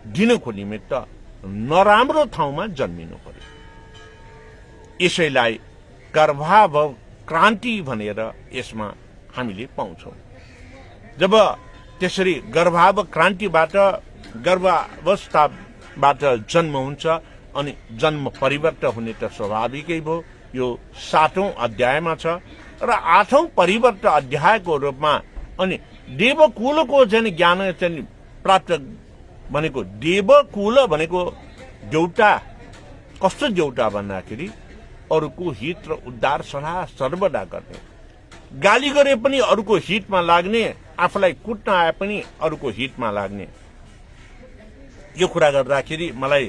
दिनको निमित्त नराम्रो ठाउँमा जन्मिनु पर्यो। यसैलाई गर्भावव क्रान्ति भनेर यसमा हामीले पाउँछौं। जब त्यसरी गर्भाव क्रान्तिबाट गर्भावस्थाबाट जन्म हुन्छ अनि जन्म परिवर्तन हुने त स्वाभाविकै भयो। यो 7औं अध्यायमा छ र 8औं परिवर्तन अध्यायको रूपमा अनि देवकुलको चाहिँ ज्ञान चाहिँ प्राप्त भनेको देवकुल भनेको देउटा कस्तो देउटा भन्दाखेरि अरूको हित र उद्धार सदा सर्वदा गर्ने, गाली गरे पनि अरूको हितमा लाग्ने, आफूलाई कुट्न आए पनि अरूको हितमा लाग्ने। यो कुरा गर्दाखेरि मलाई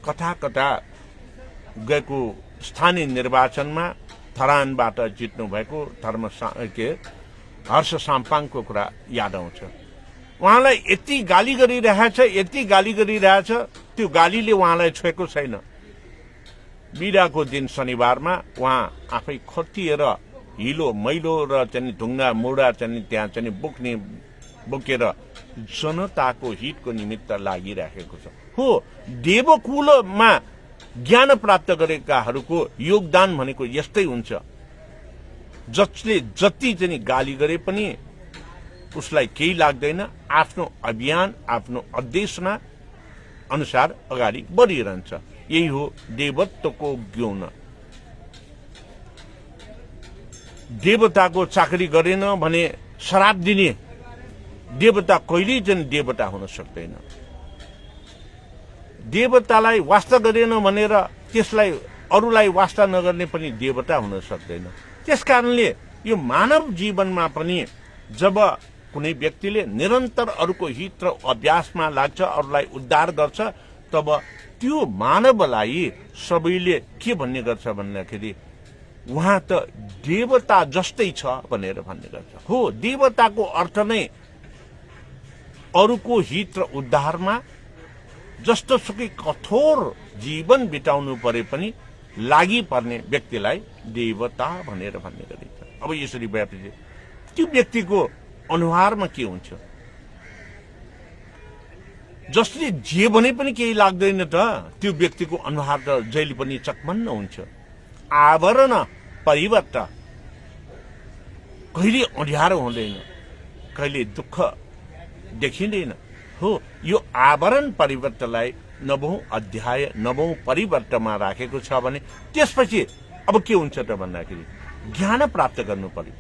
कथा कथा गएको स्थानीय निर्वाचनमा धरानबाट जित्नु भएको हर्ष साम्पाङको कुरा याद आउँछ। उहाँलाई यति गाली गरिरहेछ, त्यो गालीले उहाँलाई छोएको छैन। बिदाको दिन शनिबारमा उहाँ आफै खटिएर हिलो मैलो र चाहिँ ढुङ्गा मुढा चाहिँ त्यहाँ चाहिँ बोकेर जनताको हितको निमित्त लागिरहेको छ। हो, देवकुलमा ज्ञान प्राप्त गरेकाहरूको योगदान भनेको यस्तै हुन्छ। जसले जति चाहिँ गाली गरे पनि उसलाई केही लाग्दैन, आफ्नो अभियान आफ्नो उद्देश्य अनुसार अगाडि बढिरहन्छ। यही हो देवत्वको गुण। देवताको चाकरी गरेन भने श्राप दिने देवता कहिल्यै चाहिँ देवता हुन सक्दैन। देवतालाई वास्ता गरेन भनेर त्यसलाई अरूलाई वास्ता नगर्ने पनि देवता हुन सक्दैन। त्यसकारणले यो मानव जीवनमा पनि जब कुनै व्यक्तिले निरन्तर अरूको हित र अभ्यासमा लाग्छ, अरूलाई उद्धार गर्छ, तब त्यो मानवलाई सबैले के भन्ने गर्छ भन्दाखेरि उहाँ त देवता जस्तै छ भनेर भन्ने गर्छ। हो, देवताको अर्थ नै अरूको हित र उद्धारमा जस्तो सुकै कठोर जीवन बिताउनु परे पनि लागि पर्ने व्यक्तिलाई देवता भनेर भन्ने गरिन्छ। अब यसरी भएपछि त्यो व्यक्तिको अनुहारमा के हुन्छ? जसले जे भने पनि केही लाग्दैन त त्यो व्यक्तिको अनुहार त जहिले पनि चकमन्न हुन्छ। आवरण परिवर्तन कहिले अँध्यारो हुँदैन, कहिले दुःख देखिँदैन। हो, यो आवरण परिवर्तनलाई 9औं अध्याय 9औं परिवर्तनमा राखेको छ भने त्यसपछि अब के हुन्छ त भन्दाखेरि ज्ञान प्राप्त गर्नु पर्यो।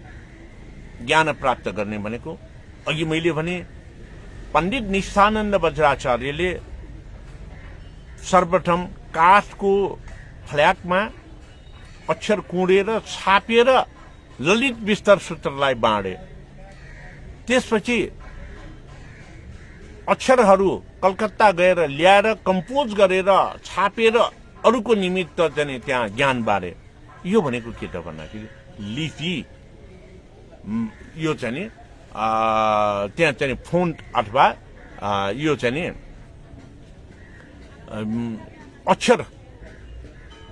ज्ञान प्राप्त गर्ने भनेको अघि मैले भने पण्डित निष्ठानन्द वज्राचार्यले सर्वप्रथम काठको फ्ल्यागमा अक्षर कुँडेर छापेर ललित विस्तार सूत्रलाई बाँडे। त्यसपछि अक्षरहरू कलकत्ता गएर ल्याएर कम्पोज गरेर छापेर अरूको निमित्त चाहिँ त्यहाँ ज्ञान बाँडे। यो भनेको के त भन्दाखेरि लिपि, यो चाहिँ त्यहाँ चाहिँ फोन्ट अथवा यो चाहिँ अक्षर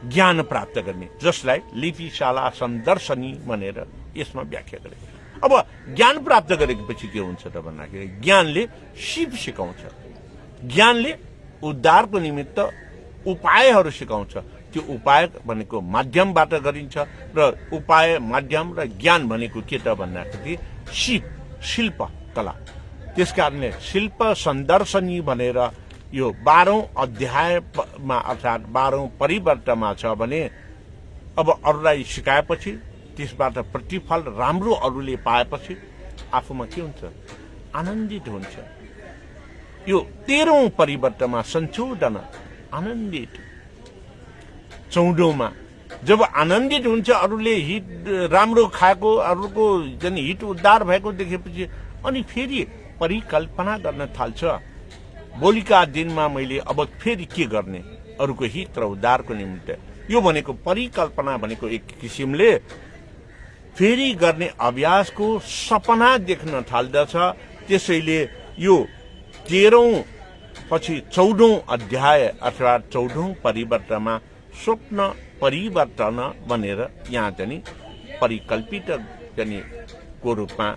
ज्ञान प्राप्त गर्ने, जसलाई लिपिशाला सन्दर्शनी भनेर यसमा व्याख्या गरेको। अब ज्ञान प्राप्त गरेपछि के हुन्छ त भन्दाखेरि ज्ञानले सिप सिकाउँछ, ज्ञानले उद्धारको निमित्त उपायहरू सिकाउँछ। त्यो उपाय भनेको माध्यमबाट गरिन्छ र उपाय माध्यम र ज्ञान भनेको के त भन्दाखेरि सिप, शिल्प कला। त्यसकारणले शिल्प सन्दर्शनी भनेर यो 12औं अध्यायमा अर्थात् 12औं परिवर्तनमा छ भने अब अरूलाई सिकाएपछि त्यसबाट प्रतिफल राम्रो अरूले पाएपछि आफूमा के हुन्छ? आनन्दित हुन्छ। यो 13औं परिवर्तनमा संशोधन आनन्दित। 14औंमा जब आनन्दित हुन्छ, अरूले हित राम्रो खाएको, अरूको जन हित उद्धार भएको देखेपछि अनि फेरि परिकल्पना गर्न थाल्छ। भोलिका दिनमा मैले अब फेरि के गर्ने अरूको हित र उद्धारको निमित्त। यो भनेको परिकल्पना भनेको एक किसिमले फेरि गर्ने अभ्यासको सपना देख्न थाल्दछ। त्यसैले यो 13औं पछि 14औं अध्याय अथवा 14औं परिवर्तनमा स्वप्न परिवर्तन भनेर यहाँ चाहिँ परिकल्पित चाहिँ को रूपमा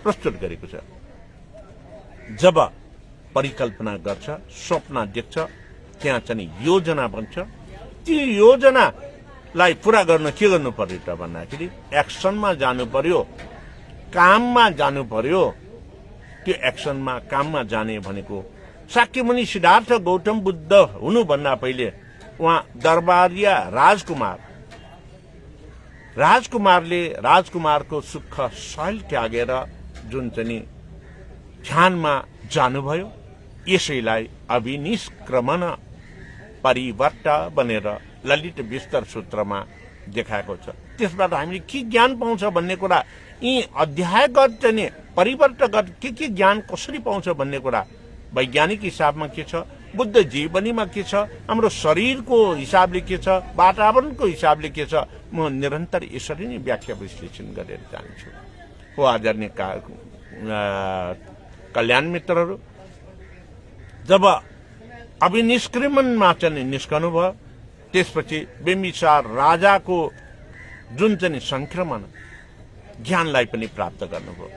प्रस्तुत गरेको छ। जब परिकल्पना गर्छ, स्वप्न देख्छ, त्यहाँ चाहिँ योजना बन्छ। त्यो योजनालाई पूरा गर्न के गर्नु पर्यो त भन्दाखेरि एक्सनमा जानु पर्यो, काममा जानु पर्यो। त्यो एक्सनमा काममा जाने भनेको शाक्यमुनि सिद्धार्थ गौतम बुद्ध हुनुभन्दा पहिले उहाँ दरबारिया राजकुमारले राजकुमारको सुख शैल त्यागेर जुन चाहिँ ध्यानमा जानुभयो, यसैलाई अभिनिष्क्रमण परिवर्त बनेर ललित विस्तार सूत्रमा देखाएको छ। त्यसबाट हामीले के ज्ञान पाउँछ भन्ने कुरा, यी अध्यायगत चाहिँ परिवर्तगत के ज्ञान कसरी पाउँछ भन्ने कुरा वैज्ञानिक हिसाबमा के छ, बुद्ध जीवनीमा के छ, हाम्रो शरीरको हिसाबले के छ, वातावरणको हिसाबले के छ, म निरन्तर यसरी नै व्याख्या विश्लेषण गरेर जान्छु। हो आदरणीय कल्याण मित्रहरू, जब अभिनिष्क्रमणमा चाहिँ निस्कनु भयो, त्यसपछि बिम्बिसार राजाको जुन चाहिँ संक्रमण ज्ञानलाई पनि प्राप्त गर्नुभयो।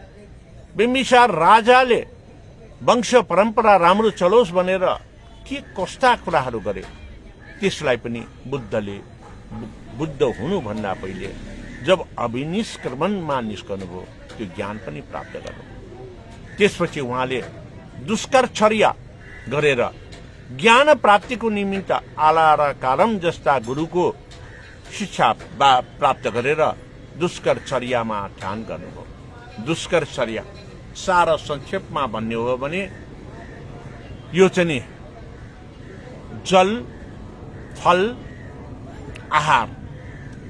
बिम्बिसार राजाले वंश परम्परा राम्रो चलोस् भनेर के कस्ता कुराहरू गरे, त्यसलाई पनि बुद्धले बुद्ध हुनुभन्दा पहिले जब अभिनिष्क्रमणमा निस्कनुभयो त्यो ज्ञान पनि प्राप्त गर्नुभयो। त्यसपछि उहाँले दुष्करचर्या गरेर ज्ञान प्राप्तिको निमित्त आलारकारम जस्ता गुरुको शिक्षा प्राप्त गरेर दुष्करचर्यामा ध्यान गर्नुभयो। दुष्करचर्या सारा संक्षेपमा भन्ने हो भने यो चाहिँ जल, फल, आहार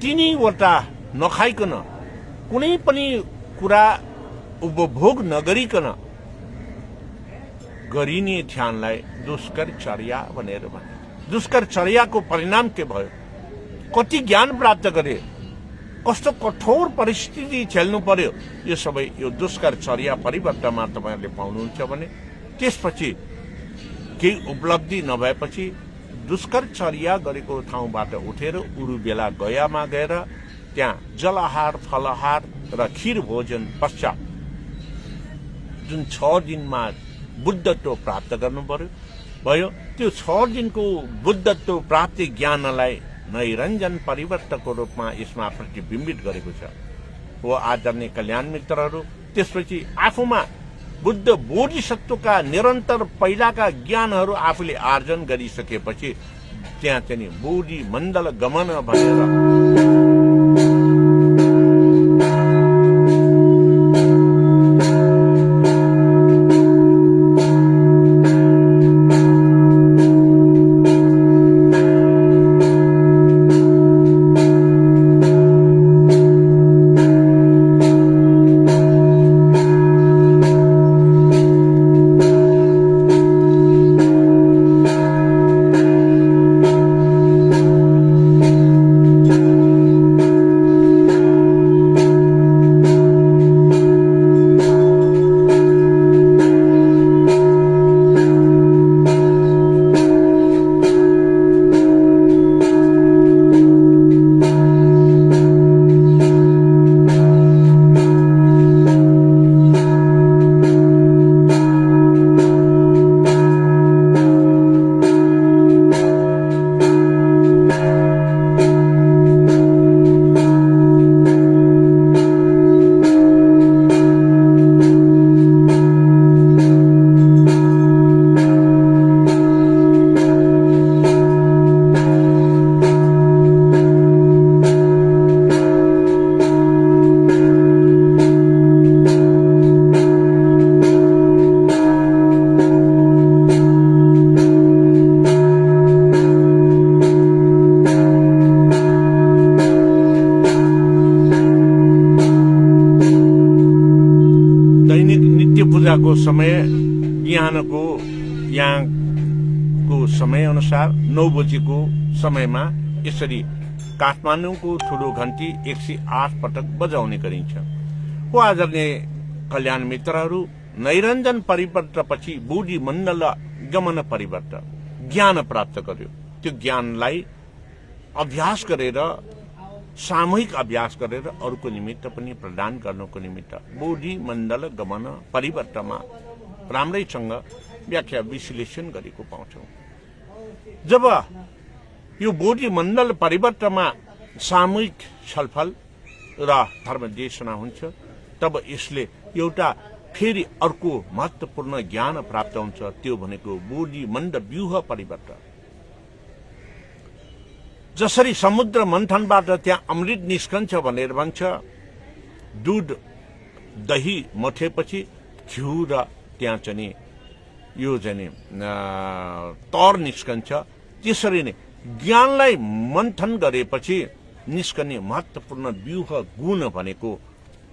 तीनैवटा नखाइकन कुनै पनि कुरा उपभोग नगरिकन गरिने ध्यानलाई दुष्करचर्या भनेर भनिन्छ। दुष्करचर्याको परिणाम के भयो, कति ज्ञान प्राप्त गरे, कस्तो कठोर परिस्थिति झेल्नु पर्यो, यो सबै यो दुष्करचर्या परिवर्तनमा तपाईहरुले पाउनुहुन्छ भने त्यसपछि केही उपलब्धि नभएपछि दुष्करचर्या गरेको ठाउँबाट उठेर उरु बेला गयामा गएर त्यहाँ जलाहार, फलाहार र खीर भोजन पश्चात जुन 6 दिनमा बुद्धत्व प्राप्त गर्नु भयो, त्यो 6 दिनको बुद्धत्व प्राप्ति ज्ञानलाई नैरञ्जन परिवर्तनको रूपमा यसमा प्रतिबिम्बित गरेको छ। हो आदरणीय कल्याण मित्रहरू, त्यसपछि आफूमा बुद्ध बोधिसत्वका निरन्तर पहिलाका ज्ञानहरू आफूले आर्जन गरिसकेपछि त्यहाँ चाहिँ बोधि मण्डल गमन भनेर को समय यहाँको समय अनुसार 9 बजेको समयमा यसरी काठमाडौँको ठुलो घण्टी 108 पटक बजाउने गरिन्छ। हो आदरणीय कल्याण मित्रहरू, नैरञ्जन परिवर्तपछि बुद्धि मण्डल गमन परिवर्त ज्ञान प्राप्त गर्यो। त्यो ज्ञानलाई अभ्यास गरेर, सामूहिक अभ्यास गरेर अरूको निमित्त पनि प्रदान गर्नको निमित्त बोधि मण्डल गमन परिवर्तनमा राम्रैसँग व्याख्या विश्लेषण गरेको पाउँछौं। जब यो बोधि मण्डल परिवर्तनमा सामूहिक छलफल र धर्म देशना हुन्छ, तब यसले एउटा फेरि अर्को महत्वपूर्ण ज्ञान प्राप्त हुन्छ। त्यो भनेको बोधि मण्डल व्यूह परिवर्तन। जसरी समुद्र मन्थनबाट त्यहाँ अमृत निस्कन्छ भनेर भन्छ, दूध दही मथेपछि घिउ र त्यहाँ चाहिँ यो चाहिँ नि तौर निस्कन्छ। त्यसरी नै ज्ञानलाई मन्थन गरेपछि निस्कने महत्त्वपूर्ण व्यूह गुण भनेको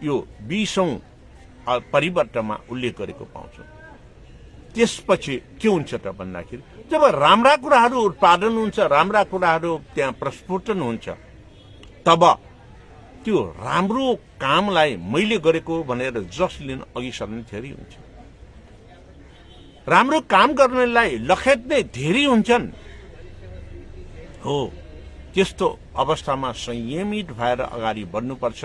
यो 20औं परिवर्तनमा उल्लेख गरेको पाउँछौँ। त्यसपछि के हुन्छ त भन्दाखेरि जब राम्रा कुराहरू उत्पादन हुन्छ, राम्रा कुराहरू त्यहाँ प्रस्फुटन हुन्छ, तब त्यो राम्रो कामलाई मैले गरेको भनेर जस लिन अघि सर्ने धेरै हुन्छ। राम्रो काम गर्नेलाई लखेत नै धेरै हुन्छन्। हो, त्यस्तो अवस्थामा संयमित भएर अगाडि बढ्नुपर्छ।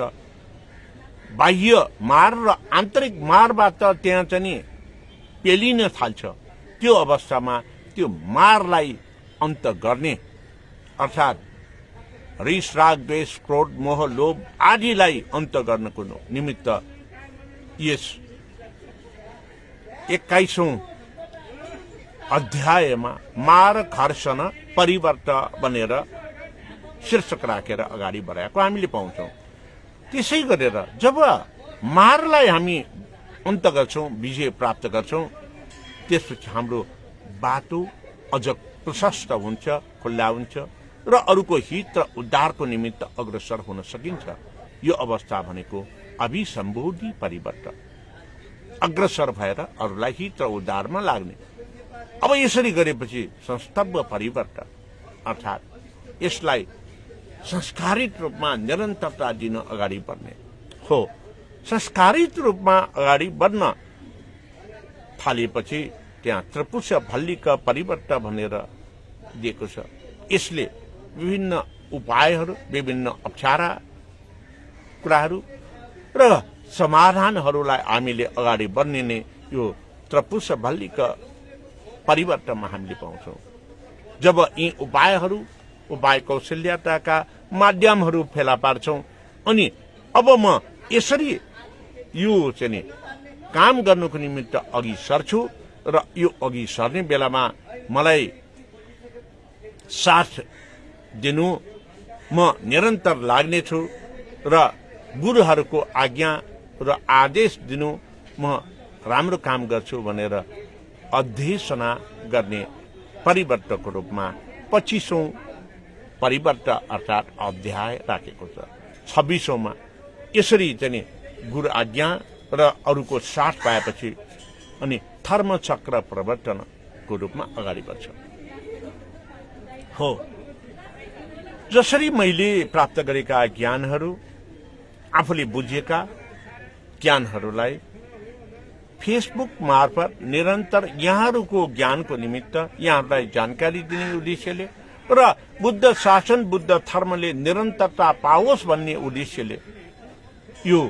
बाह्य मार र आन्तरिक मारबाट त्यहाँ चाहिँ पेलिन थाल्छ। त्यो अवस्थामा त्यो मारलाई अन्त गर्ने अर्थात् रिस राग द्वेष क्रोध मोह लोभ आदिलाई अन्त गर्नको निमित्त यस 21औं अध्यायमा मार घर्षण परिवर्तन भनेर शीर्षक राखेर अगाडि बढाएको हामीले पाउँछौँ। त्यसै गरेर जब मारलाई हामी अन्त गर्छौं, विजय प्राप्त गर्छौं, त्यसपछि हाम्रो बाटो अझ प्रशस्त हुन्छ, खुल्ला हुन्छ र अरूको हित र उद्धारको निमित्त अग्रसर हुन सकिन्छ। यो अवस्था भनेको अभिसम्बोधि परिवर्तन, अग्रसर भएर अरूलाई हित र उद्धारमा लाग्ने। अब यसरी गरेपछि संस्तब्ध परिवर्तन अर्थात् यसलाई संस्कारित रूपमा निरन्तरता दिन अगाडि बढ्ने हो। संस्कारित रूपमा अगाडि बढ्न थालेपछि त्यहाँ त्रिपुष भल्लिका परिवर्तन भनेर दिएको छ। यसले विभिन्न उपायहरू, विभिन्न अप्ठ्यारा कुराहरू र समाधानहरूलाई हामीले अगाडि बढ्ने नै यो त्रिपुष भल्लिका परिवर्तनमा हामीले पाउँछौँ। जब यी उपायहरू, उपाय कौशल्यताका माध्यमहरू फेला पार्छौं अनि अब म यसरी यो चाहिँ काम गर्नको निमित्त अघि सर्छु र यो अघि सर्ने बेलामा मलाई साथ दिनु, म निरन्तर लाग्नेछु र गुरुहरूको आज्ञा र आदेश दिनु, म राम्रो काम गर्छु भनेर अध्ययना गर्ने परिवर्तनको रूपमा 25औं परिवर्तन अर्थात् अध्याय राखेको छ। 26औंमा यसरी चाहिँ गुरु आज्ञा र अरूको साथ पाएपछि अनि धर्मचक्र प्रवर्तनको रूपमा अगाडि बढ्छ। हो, जसरी मैले प्राप्त गरेका ज्ञानहरू, आफूले बुझेका ज्ञानहरूलाई फेसबुक मार्फत निरन्तर यहाँहरूको ज्ञानको निमित्त यहाँहरूलाई जानकारी दिने उद्देश्यले र बुद्ध शासन, बुद्ध धर्मले निरन्तरता पाओस् भन्ने उद्देश्यले यो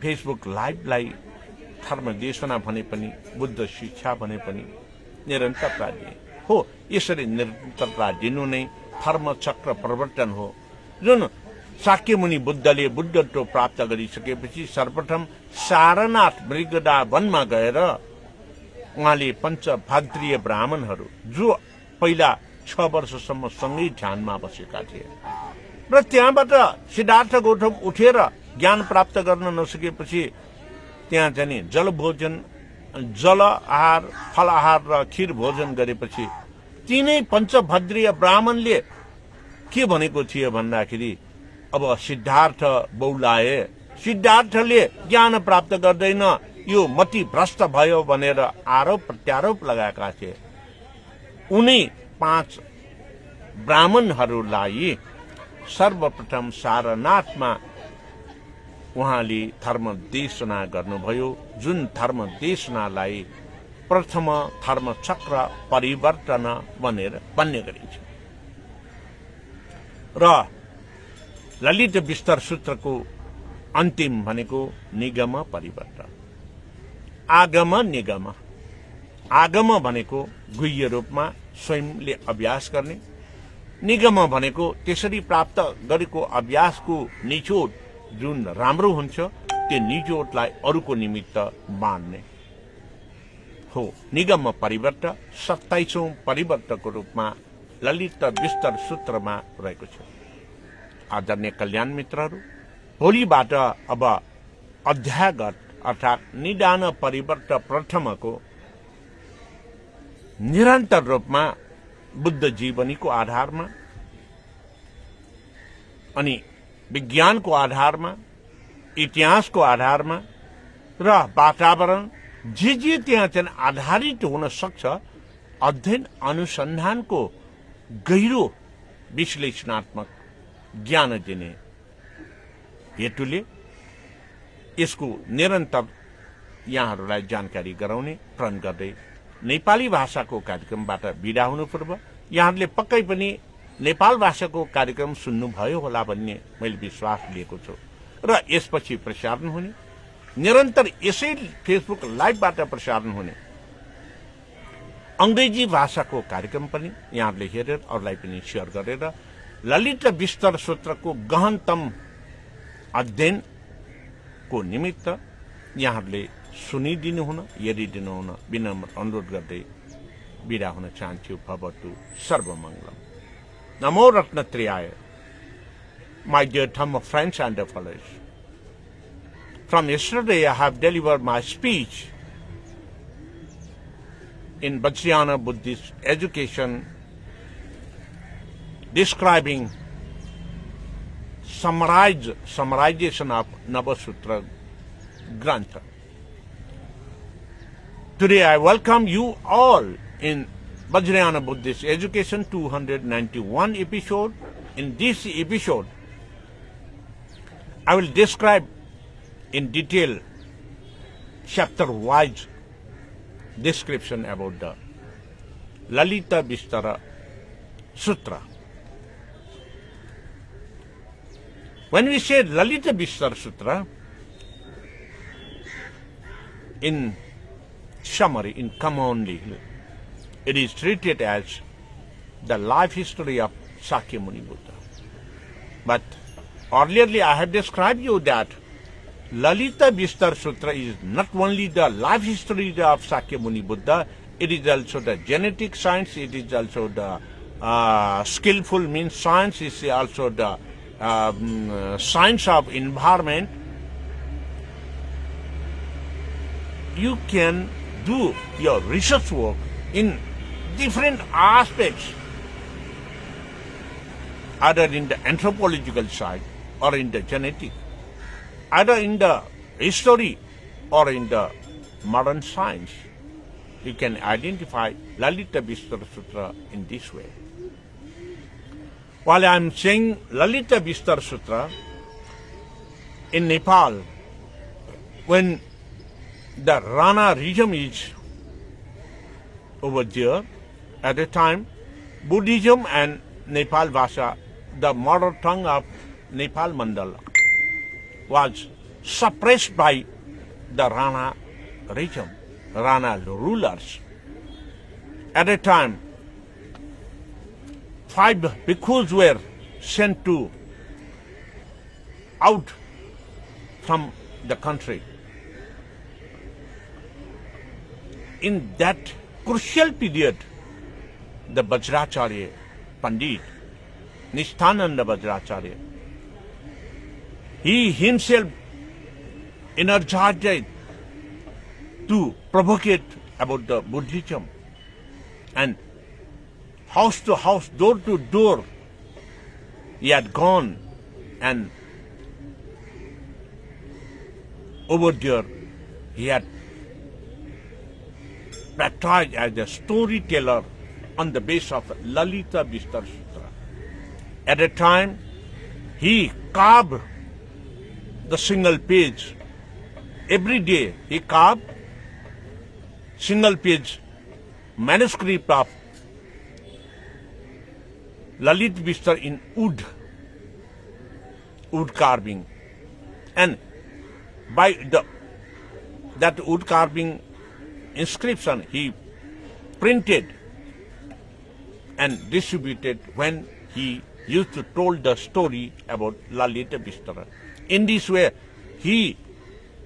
फेसबुक लाइभलाई धर्म देशना भने पनि, बुद्ध शिक्षा भने पनि निरन्तरता दिए हो। यसरी निरन्तरता दिनु नै धर्मचक्र प्रवर्तन हो। जुन शाक्य मुनि बुद्धले बुद्धत्व प्राप्त गरिसकेपछि सर्वप्रथम सारनाथ मृगदा वनमा गएर उहाँले पञ्चभद्रीय ब्राह्मणहरू जो पहिला 6 वर्षसम्म सँगै ध्यानमा बसेका थिए र त्यहाँबाट सिद्धार्थ गौतम उठेर ज्ञान प्राप्त गर्न नसकेपछि त्यहाँ चाहिँ जल भोजन, जल आहार, फल आहार र खीर भोजन गरेपछि तीनै पञ्चभद्रीय ब्राह्मणले के भनेको थियो भन्दाखेरि अब सिद्धार्थ बौलाए, सिद्धार्थले ज्ञान प्राप्त गर्दैन, यो मति भ्रष्ट भयो भनेर आरोप प्रत्यारोप लगाएका थिए। उनी 5 ब्राह्मणहरूलाई सर्वप्रथम सारनाथमा उहाँले धर्म देशना गर्नुभयो, जुन धर्म देशनालाई प्रथम धर्मचक्र परिवर्तन भनेर भन्ने गरिन्छ। र ललित विस्तार सूत्रको अन्तिम भनेको निगम परिवर्तन, आगम निगम। आगम भनेको गुह्य रूपमा स्वयंले अभ्यास गर्ने, निगम भनेको त्यसरी प्राप्त गरेको अभ्यासको निचोड जुन राम्रो हुन्छ त्यो निचोडलाई अरूको निमित्त बाँड्ने हो। निगम परिवर्तन 27औं परिवर्तनको रूपमा ललित विस्तार सूत्रमा रहेको छ। आदरणीय कल्याण मित्रहरू, भोलिबाट अब अध्यायगत अर्थात् निदान परिवर्तन प्रथमको निरन्तर रूपमा बुद्ध जीवनीको आधारमा अनि विज्ञानको आधारमा इतिहासको आधारमा र वातावरण जे त्यहाँ चाहिँ आधारित हुन सक्छ अध्ययन अनुसन्धानको गहिरो विश्लेषणात्मक ज्ञान दिने हेतुले यसको निरन्तर यहाँहरूलाई जानकारी गराउने प्रण गर्दै नेपाली भाषाको कार्यक्रमबाट बिदा हुनु पूर्व यहाँहरूले पक्कै पनि नेपाल भाषाको कार्यक्रम सुन्नुभयो होला भन्ने मैले विश्वास लिएको छु र यसपछि प्रसारण हुने निरन्तर यसै फेसबुक लाइभबाट प्रसारण हुने अंग्रेजी भाषाको कार्यक्रम पनि यहाँहरूले हेरेर अरूलाई पनि शेयर गरेर ललित विस्तार सूत्रको गहनतम अध्ययनको निमित्त यहाँहरूले सुनिदिनु हुन हेरिदिनु हुन विनम्र अनुरोध गर्दै बिदा हुन चाहन्छु। भवतु सर्वमंगलम। नमो रत्नत्रयाय। My dear Tamil friends and followers, from yesterday I have delivered my speech in Vajrayana Buddhist education describing summarization of Navasutra Grantha. Today I welcome you all in Vajrayana Buddhist Education 291 episode. In this episode, I will describe in detail chapter-wise description about the lalitavistar Sutra. When we say lalitavistar Sutra, in summary, in commonly, it is treated as the life history of Sakyamuni Buddha. But earlierly I have described you that lalitavistar Sutra is not only the life history of Sakyamuni Buddha, it is also the genetic science, it is also the skillful means science, it is also the science of environment. You can do your research work in different aspects, either in the anthropological side or in the genetic, either in the history or in the modern science. You can identify Lalitavistar Sutra in this way. While I am saying Lalitavistar Sutra, in Nepal, when the Rana regime is over there, at the time, Buddhism and NepalBhasa, the mother tongue of Nepal Mandala, was suppressed by the Rana regime, Rana rulers. At a time, 5 bhikkhus were sent out from the country. In that crucial period, the Vajracharya Pandit, Nishthananda Vajracharya, he himself energized to propagate about the Buddhism, and house to house, door to door, he had gone, and over there he had baptized as a storyteller on the basis of Lalitavistar Sutra. At a time, he carved the single page. Every day he carved single page manuscript of Lalitavistar in wood carving, and by that wood carving inscription he printed and distributed when he used to tell the story about Lalitavistar. In this way, he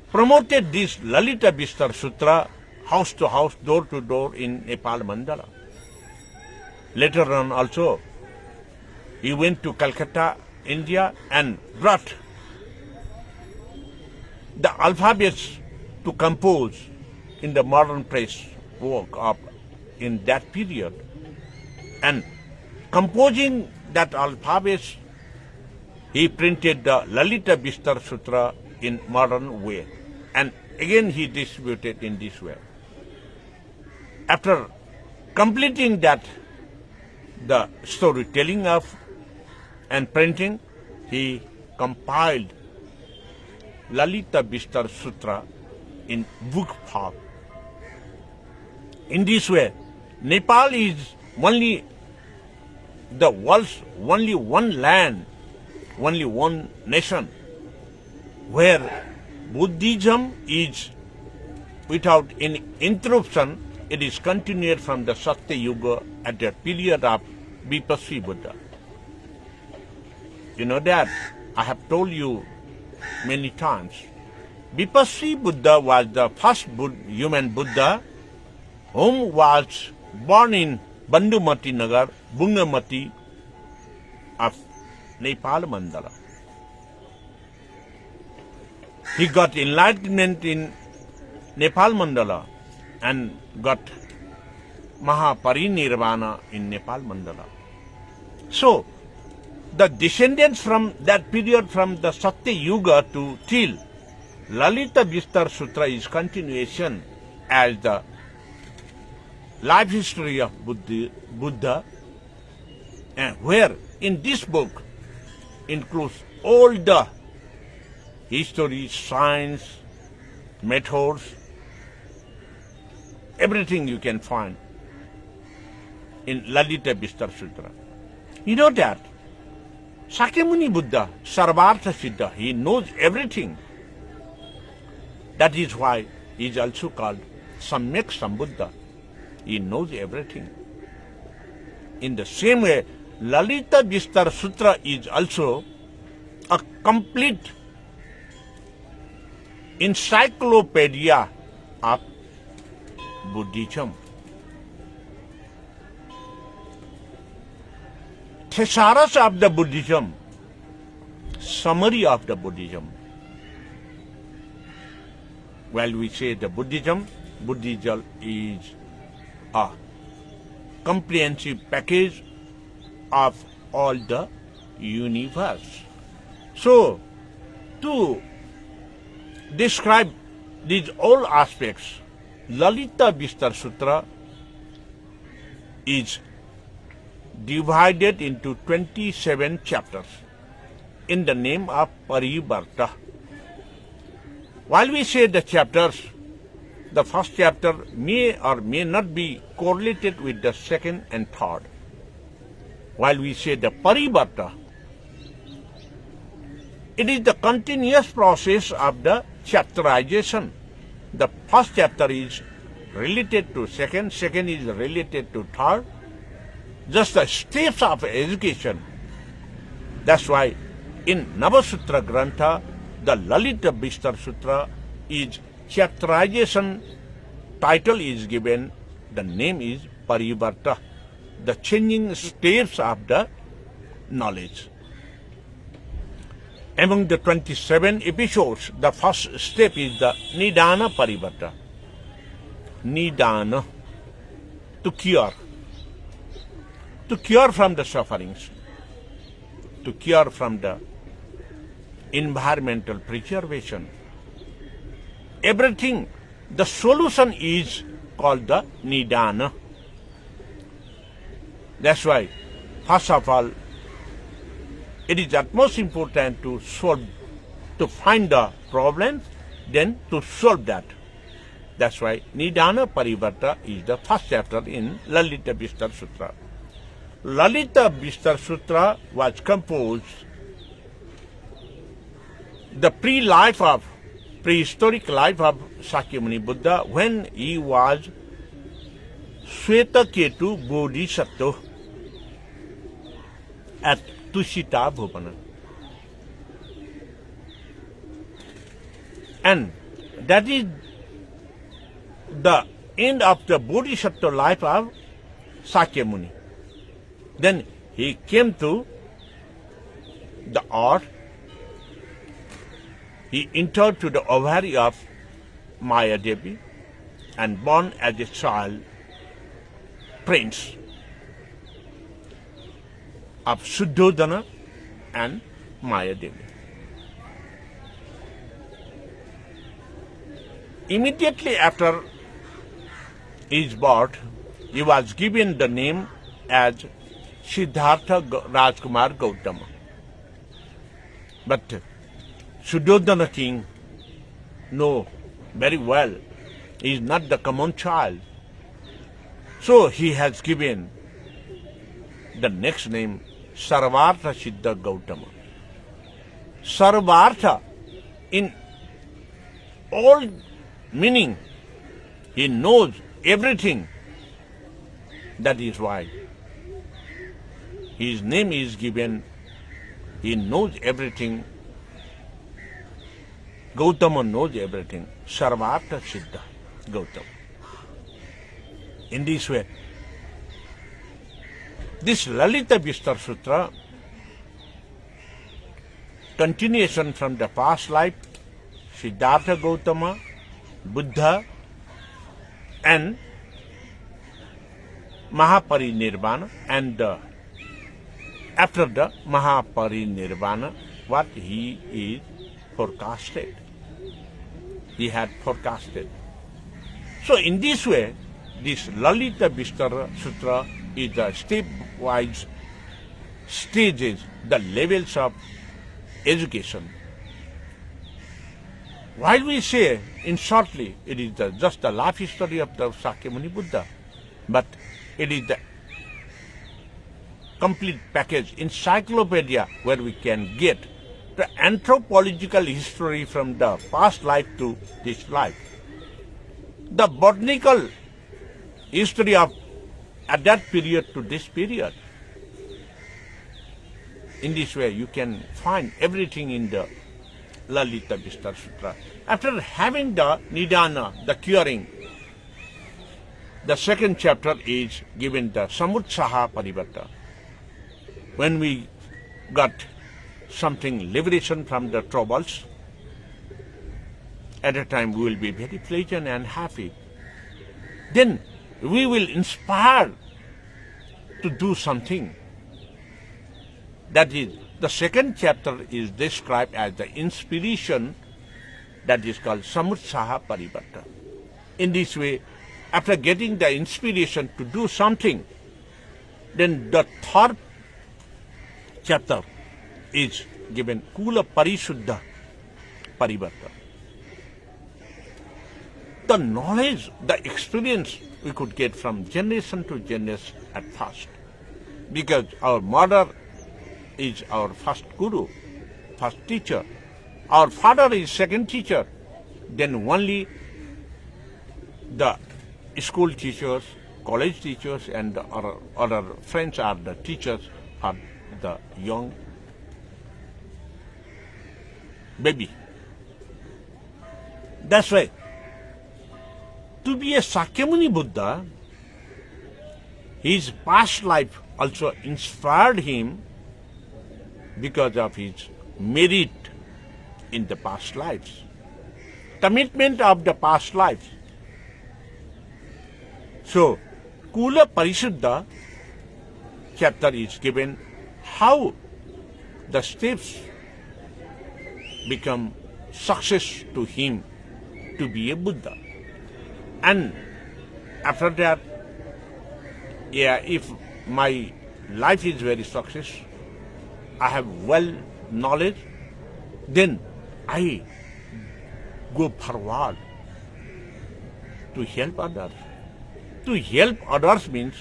promoted this Lalitavistar Sutra house to house, door to door in Nepal Mandala. Later on also, he went to Calcutta, India, and brought the alphabets to compose in the modern press work of in that period. And composing that alphabet, he printed the lalitavistar-1 in modern way. And again he distributed in this way. After completing that, the storytelling of and printing, he compiled lalitavistar-1 in book form. In this way, Nepal is only the world's only one land, only one nation, where Buddhism is without any interruption. It is continued from the Satya Yuga at the period of Vipassana Buddha. You know that I have told you many times. Vipassana Buddha was the first human Buddha whom was born in Bandumati Nagar, Bungamati of Nepal Mandala. He got enlightenment in Nepal Mandala and got Mahaparinirvana in Nepal Mandala. So, the descendants from that period, from the Satya Yuga to till lalitavistar-1 is continuation as the life history of Buddha, and where in this book includes all the history, science, methods, everything you can find in lalitavistar-1. You know that Sakyamuni Buddha, Sarvartha Siddha, he knows everything. That is why he is also called Samyak Sambuddha. He knows everything. In the same way, lalitavistar-1 is also a complete encyclopedia of Buddhism. Thesaurus of the Buddhism, summary of the Buddhism. While we say the Buddhism is a comprehensive package of all the universe. So, to describe these all aspects, lalitavistar-1 is divided into 27 chapters in the name of Parivarta. While we say the chapters, the first chapter may or may not be correlated with the second and third. While we say the Parivarta, it is the continuous process of the chapterization. The first chapter is related to second is related to third, just the steps of education. That's why in Navasutra Grantha, the lalitavistar-1 is chapterization title is given, the name is Parivarta, the changing steps of the knowledge. Among the 27 episodes, the first step is the Nidana Parivarta. Nidana, to cure from the sufferings, to cure from the environmental preservation. Everything, the solution is called the Nidana. That's why, first of all, it is utmost important to find the problems, then to solve that. That's why Nidana Parivarta is the first chapter in lalitavistar-1. lalitavistar-1 was composed the prehistoric life of Sakyamuni Buddha when he was Swetaketu Bodhisattva at Tushita Bhupana. And that is the end of the Bodhisattva life of Sakyamuni. Then he came to the earth. He entered to the ovary of Maya Devi and born as a child prince of Suddhodana and Mayadevi. Immediately after his birth, he was given the name as Siddhartha Rajkumar Gautama. But Suddhodana king know very well he is not the common child. So he has given the next name Sarvartha Siddha Gautama. Sarvartha in all meaning, he knows everything. That is why his name is given, he knows everything. Gautama knows everything. Sarvartha Siddha Gautama. In this way, this Lalitavistar Sutra, continuation from the past life, Siddhartha Gautama, Buddha, and Mahaparinirvana, and after the Mahaparinirvana, what he is forecasted. He had forecasted. So in this way, this Lalitavistar Sutra is the stepwise stages, the levels of education. While we say, in shortly, it is just the life history of the Sakyamuni Buddha, but it is the complete package, encyclopedia, where we can get the anthropological history from the past life to this life. The botanical history of at that period to this period. In this way, you can find everything in the Lalitavistar Sutra. After having the Nidana, the curing, the second chapter is given the Samutsaha Parivarta. When we got something liberation from the troubles, at a time we will be very pleasant and happy. Then we will inspire to do something. That is, the second chapter is described as the inspiration, that is called Samutsaha Parivarta. In this way, after getting the inspiration to do something, then the third chapter is given Kula Parisuddha Parivarta. The knowledge, the experience we could get from generation to generation at first. Because our mother is our first guru, first teacher. Our father is second teacher. Then only the school teachers, college teachers, and our other friends are the teachers for the young baby. That's why, to be a Sakyamuni Buddha, his past life also inspired him because of his merit in the past lives, commitment of the past lives. So, Kula Parisuddha chapter is given how the steps become success to him to be a Buddha. And after that, if my life is very success, I have well knowledge, then I go forward to help others. To help others means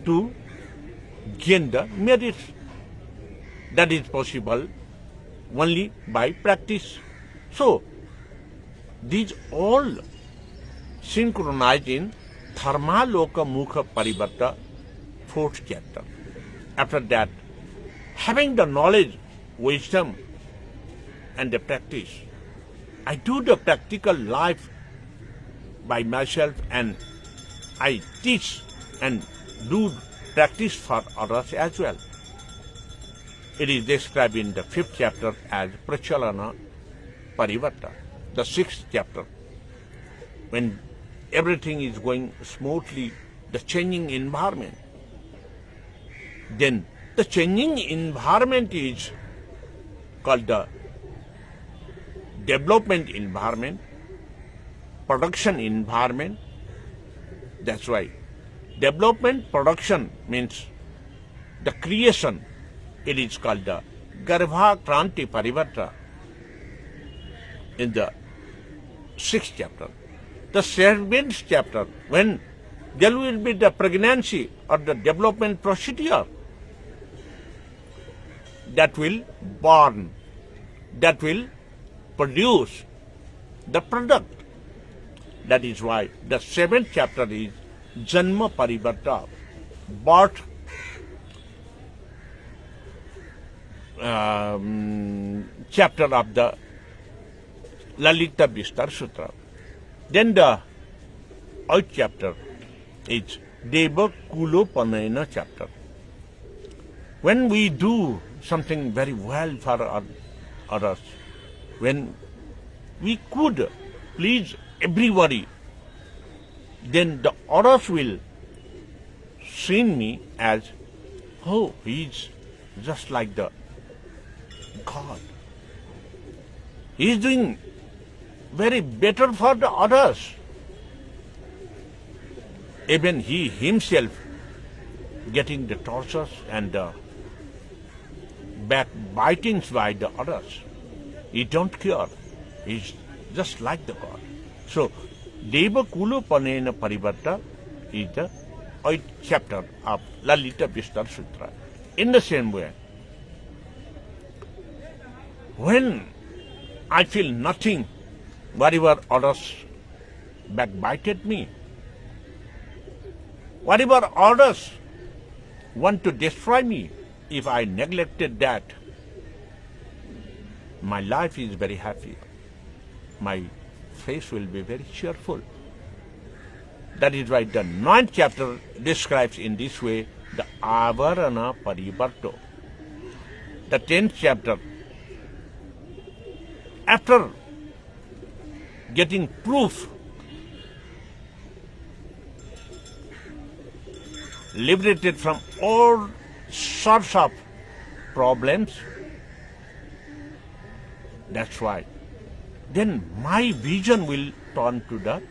to gain the merits. That is possible only by practice. So, these all synchronized in Dharmaloka Mukha Parivarta, fourth chapter. After that, having the knowledge, wisdom, and the practice, I do the practical life by myself, and I teach and do practice for others as well. It is described in the fifth chapter as Prachalana Parivarta, the sixth chapter. When everything is going smoothly, the changing environment. Then the changing environment is called the development environment, production environment. That's why development production means the creation. It is called the Garbha Kranti Parivarta in the 6th chapter. The 7th chapter, when there will be the pregnancy or the development procedure that will born, that will produce the product. That is why the 7th chapter is Janma Parivarta, birth chapter of the Lalitavistar Sutra. Then the 8th chapter is Deva Kulopanayana chapter. When we do something very well for others, when we could please everybody, then the others will see me as, oh, he's just like the God. He's doing very better for the others. Even he himself getting the tortures and the backbitings by the others. He don't care. He's just like the God. So, Deva Kulo Panena Parivarta is the 8th chapter of Lalitavistar Sutra. In the same way, when I feel nothing, whatever others backbited me, whatever others want to destroy me, if I neglected that, my life is very happy. My face will be very cheerful. That is why the 9th chapter describes in this way the Avarana Parivarto. The 10th chapter, after getting proof, liberated from all sorts of problems, that's why then my vision will turn to the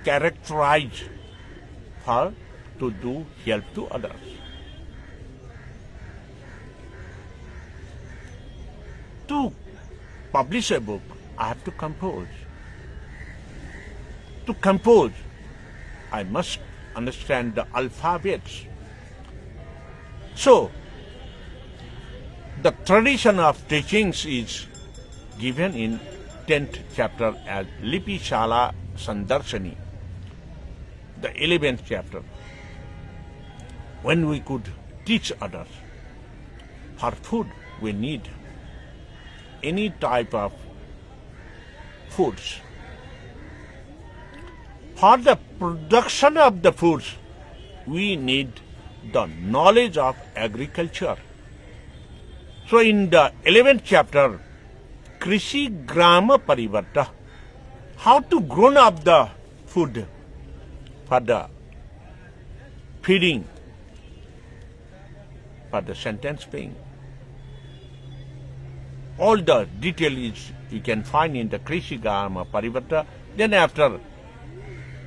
characterize for to do help to others. To publish a book, I have to compose. To compose, I must understand the alphabets. So, the tradition of teachings is given in 10th chapter as Lipi Shala Sandarsani, the 11th chapter, when we could teach others. For food, we need any type of foods. For the production of the foods, we need the knowledge of agriculture. So in the 11th chapter, Krishi Grama Parivarta, how to grow up the food for the feeding, for the sentence paying. All the detail is you can find in the Krishi Grama Parivarta. Then after,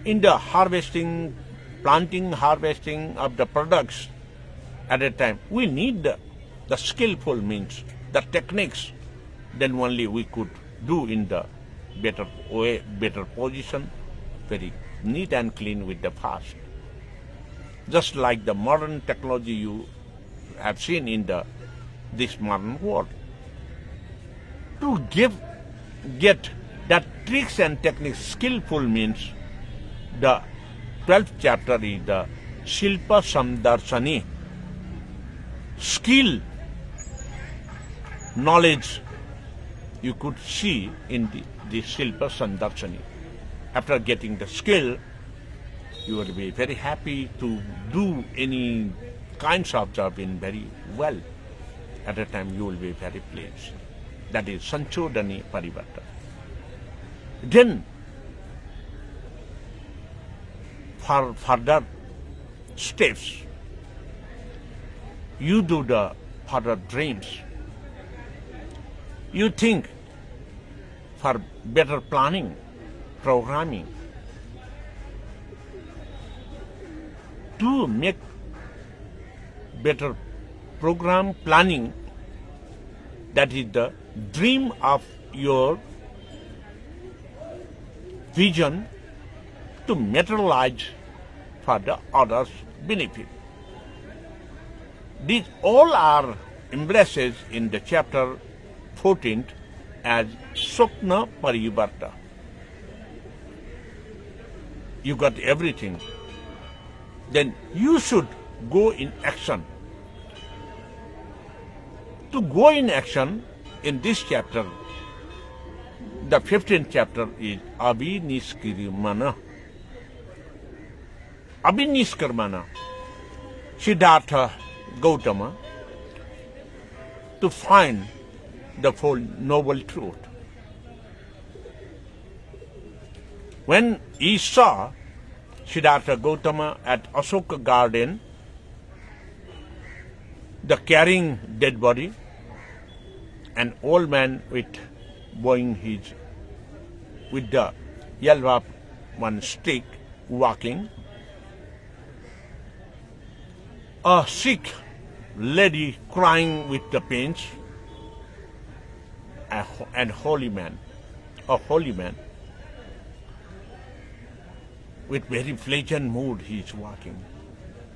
in the harvesting, planting, harvesting of the products at a time, we need the skillful means, the techniques, then only we could do in the better way, better position, very neat and clean with the fast. Just like the modern technology you have seen in this modern world. To get that tricks and techniques skillful means, the 12th chapter is the Shilpa Samdarsani, skill, knowledge you could see in the Shilpa Samdarsani. After getting the skill, you will be very happy to do any kinds of job in very well. At a time you will be very pleased. That is Sanchodani Parivarta. Then for further steps. You do the further dreams. You think for better planning, programming. To make better program planning, that is the dream of your vision to materialize for the others' benefit. These all are embraces in the chapter 14th as Sokna Parivarta. You got everything. Then you should go in action. To go in action in this chapter, the 15th chapter is Abhiniskirmana. Abhiniskirmana. Siddhartha Gautama to find the full noble truth. When he saw Siddhartha Gautama at Asoka garden, the carrying dead body, an old man with the yellow one stick walking, a sick lady crying with the pains, and a holy man with very pleasant mood he is walking.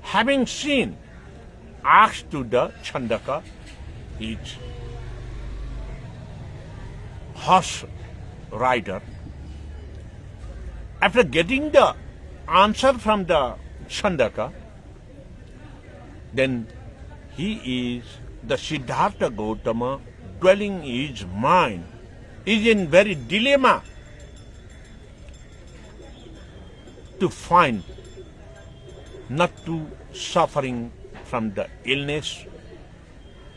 Having seen, asked to the Chandaka, his horse rider. After getting the answer from the Chandaka, then he is the Siddhartha Gautama dwelling his mind, is in very dilemma to find not to suffering from the illness,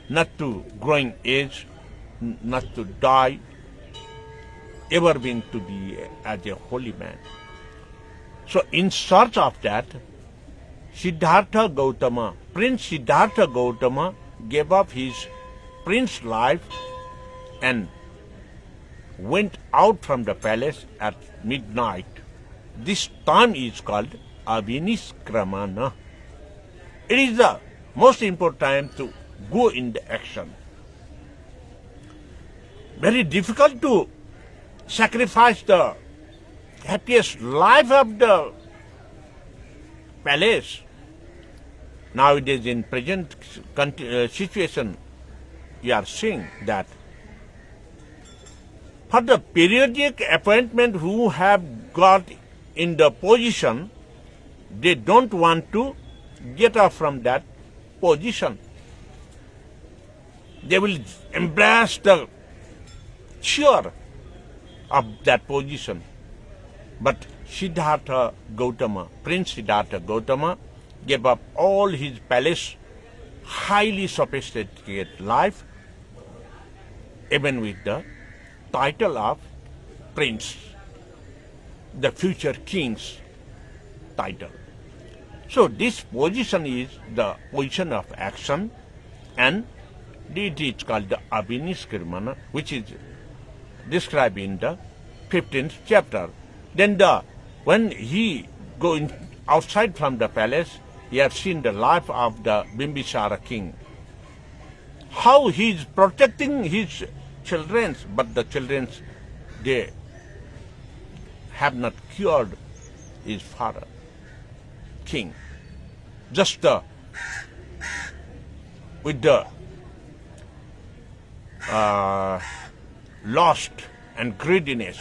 not to growing age, not to die, ever been to be as a holy man. So in search of that, Siddhartha Gautama, Prince Siddhartha Gautama gave up his prince life and went out from the palace at midnight. This time is called Abhiniskramana. It is the most important time to go in the action. Very difficult to sacrifice the happiest life of the palace. Nowadays, in present situation, you are seeing that for the periodic appointment who have got in the position, they don't want to get off from that position. They will embrace the cheer of that position. But Siddhartha Gautama, Prince Siddhartha Gautama, gave up all his palace, highly sophisticated life, even with the title of prince, the future king's title. So this position is the position of action, and it is called the Abhiniskirmana, which is described in the 15th chapter. Then when he going outside from the palace, he has seen the life of the Bimbisara king. How he is protecting his children, but the children, they have not cured his father, king. Just with the lust and greediness,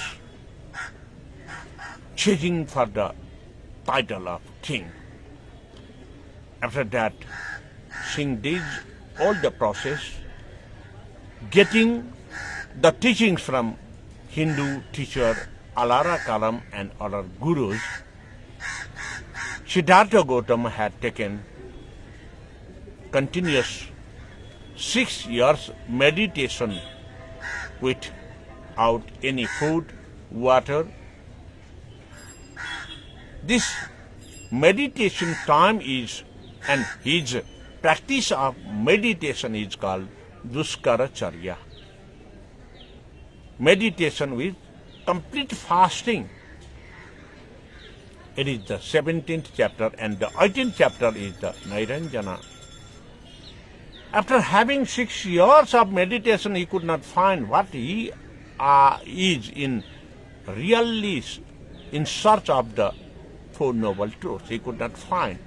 chasing for the title of king. After that, seeing this, all the process, getting the teachings from Hindu teacher Alara Kalam and other gurus, Siddhartha Gautama had taken continuous 6 years meditation without any food, water. This meditation time is, and his practice of meditation is called Discourses. Meditation with complete fasting. It is the 17th chapter, and the 18th chapter is the Niranjana. After having 6 years of meditation, he could not find what he is in really in search of the Four Noble Truths. He could not find.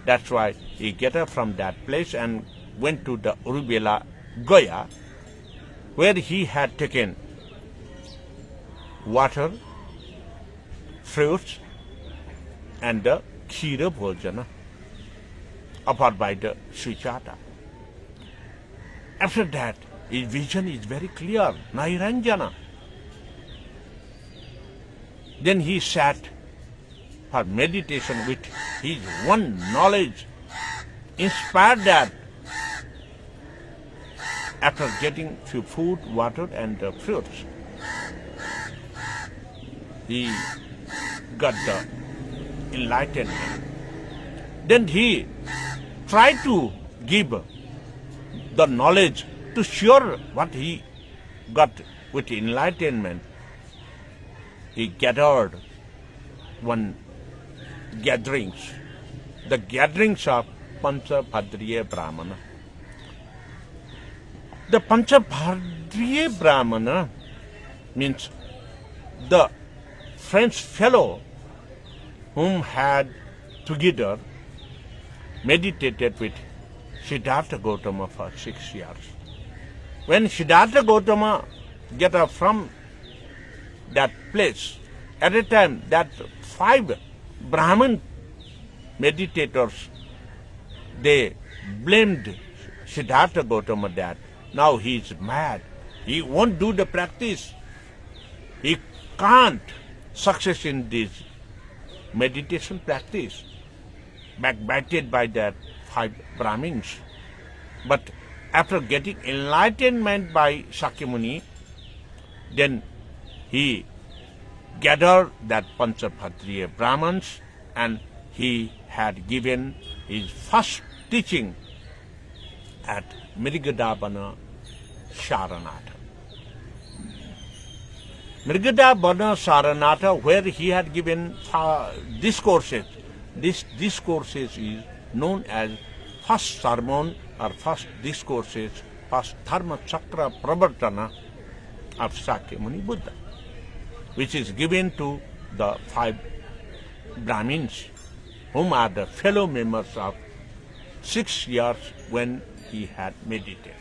That's why he get up from that place and went to the Urubela Goya, where he had taken water, fruits, and the Khira Bhojana offered by the Srichata. After that, his vision is very clear, Nairanjana. Then he sat for meditation with his one knowledge, inspired that after getting few food, water, and fruits, he got the enlightenment. Then he tried to give the knowledge to share what he got with enlightenment. He gathered one gatherings, the gatherings of Panchabhadriya Brahmana. The Panchabhadriya Brahmana means the French fellow whom had together meditated with Siddhartha Gautama for 6 years. When Siddhartha Gautama get up from that place, at a time that 5 Brahmin meditators, they blamed Siddhartha Gautama that now he is mad. He won't do the practice. He can't success in this meditation practice. Backbited by that 5 Brahmins. But after getting enlightenment by Sakyamuni, then he gathered that Panchabhadriya Brahmins and he had given his first teaching at Mrigadabana Saranatha. Mrigadabana Saranatha, where he had given discourses. This discourses is known as first sermon or first discourses, first Dharma Chakra Pravartana of Sakyamuni Buddha, which is given to the 5 Brahmins, whom are the fellow members of 6 years when he had meditated.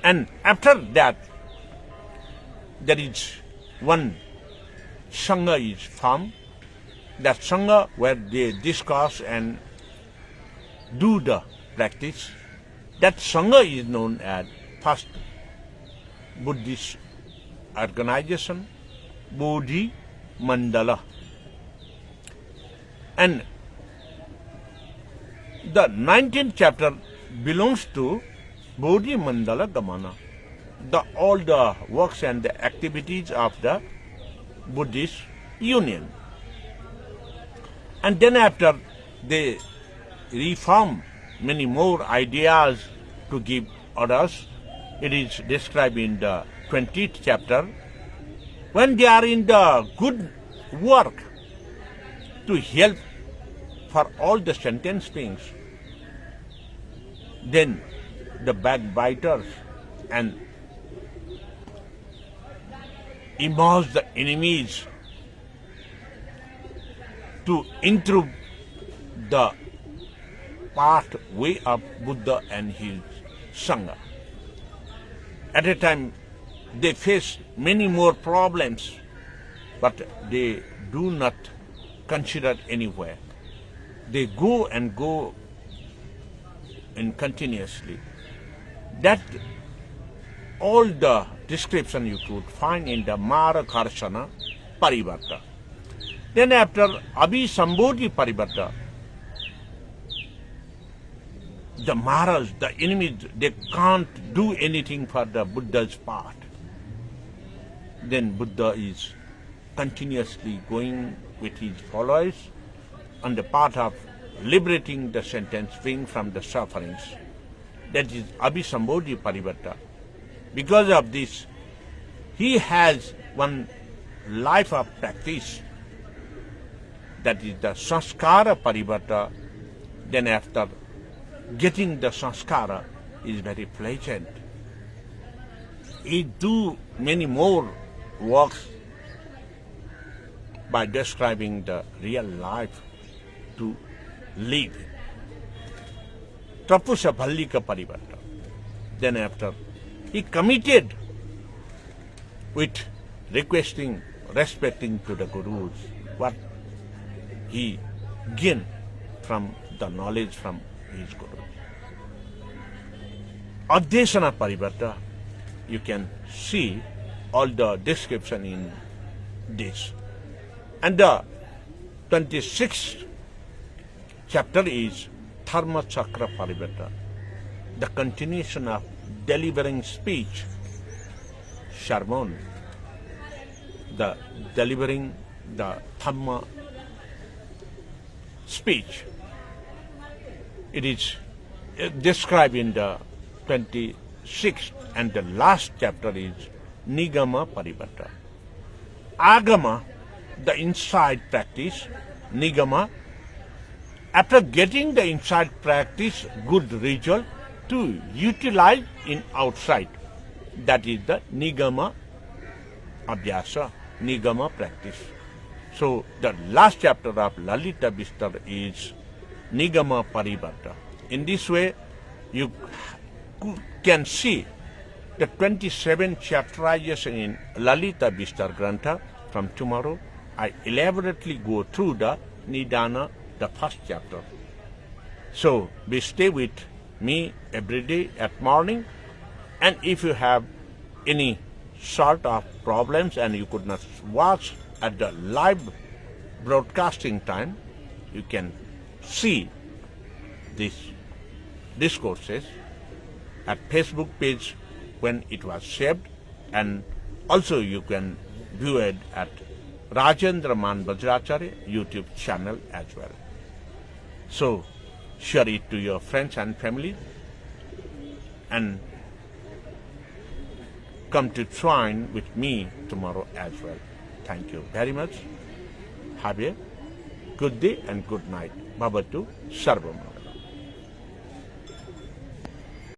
And after that, there is one Sangha is formed. That Sangha where they discuss and do the practice. That Sangha is known as first Buddhist organization, Bodhi Mandala. And the 19th chapter belongs to Bodhi Mandala Gamana, all the works and the activities of the Buddhist Union. And then after they reform many more ideas to give others, it is described in the 20th chapter. When they are in the good work to help for all the sentient beings, then the backbiters and emerge the enemies to interrupt the pathway of Buddha and his Sangha. At a time, they face many more problems, but they do not consider anywhere. They go and go and continuously. That all the description you could find in the Mara Karshana Parivarta. Then after Abhisambodhi Parivarta, the Maras, the enemies, they can't do anything for the Buddha's path. Then Buddha is continuously going with his followers on the path of liberating the sentence being from the sufferings. That is Abhisambodhi Parivarta. Because of this, he has one life of practice, that is the Sanskara Parivarta. Then after getting the Sanskara is very pleasant. He do many more works by describing the real life to live. Trapusa Bhallika Parivarta. Then after, he committed with requesting, respecting to the Gurus, what he gained from the knowledge from his Gurus. Adhyasana Parivarta, you can see all the description in this. And the 26th chapter is Dharma Chakra Parivarta, the continuation of delivering speech, sermon, the delivering the Dhamma speech. It is described in the 26th, and the last chapter is Nigama Parivarta. Agama, the inside practice, Nigama, after getting the inside practice good result, to utilize in outside. That is the Nigama Abhyasa, Nigama practice. So the last chapter of lalitavistar is Nigama Parivarta. In this way, you can see the 27th chapterization in lalitavistar Grantha. From tomorrow, I elaborately go through the Nidana, the first chapter. So, stay with me every day at morning, and if you have any sort of problems and you could not watch at the live broadcasting time, you can see these discourses at Facebook page when it was saved, and also you can view it at Rajendra Man Bajracharya YouTube channel as well. So share it to your friends and family, and come to join with me tomorrow as well. Thank you very much. Have a good day and good night. Bhavatu Sarvamam.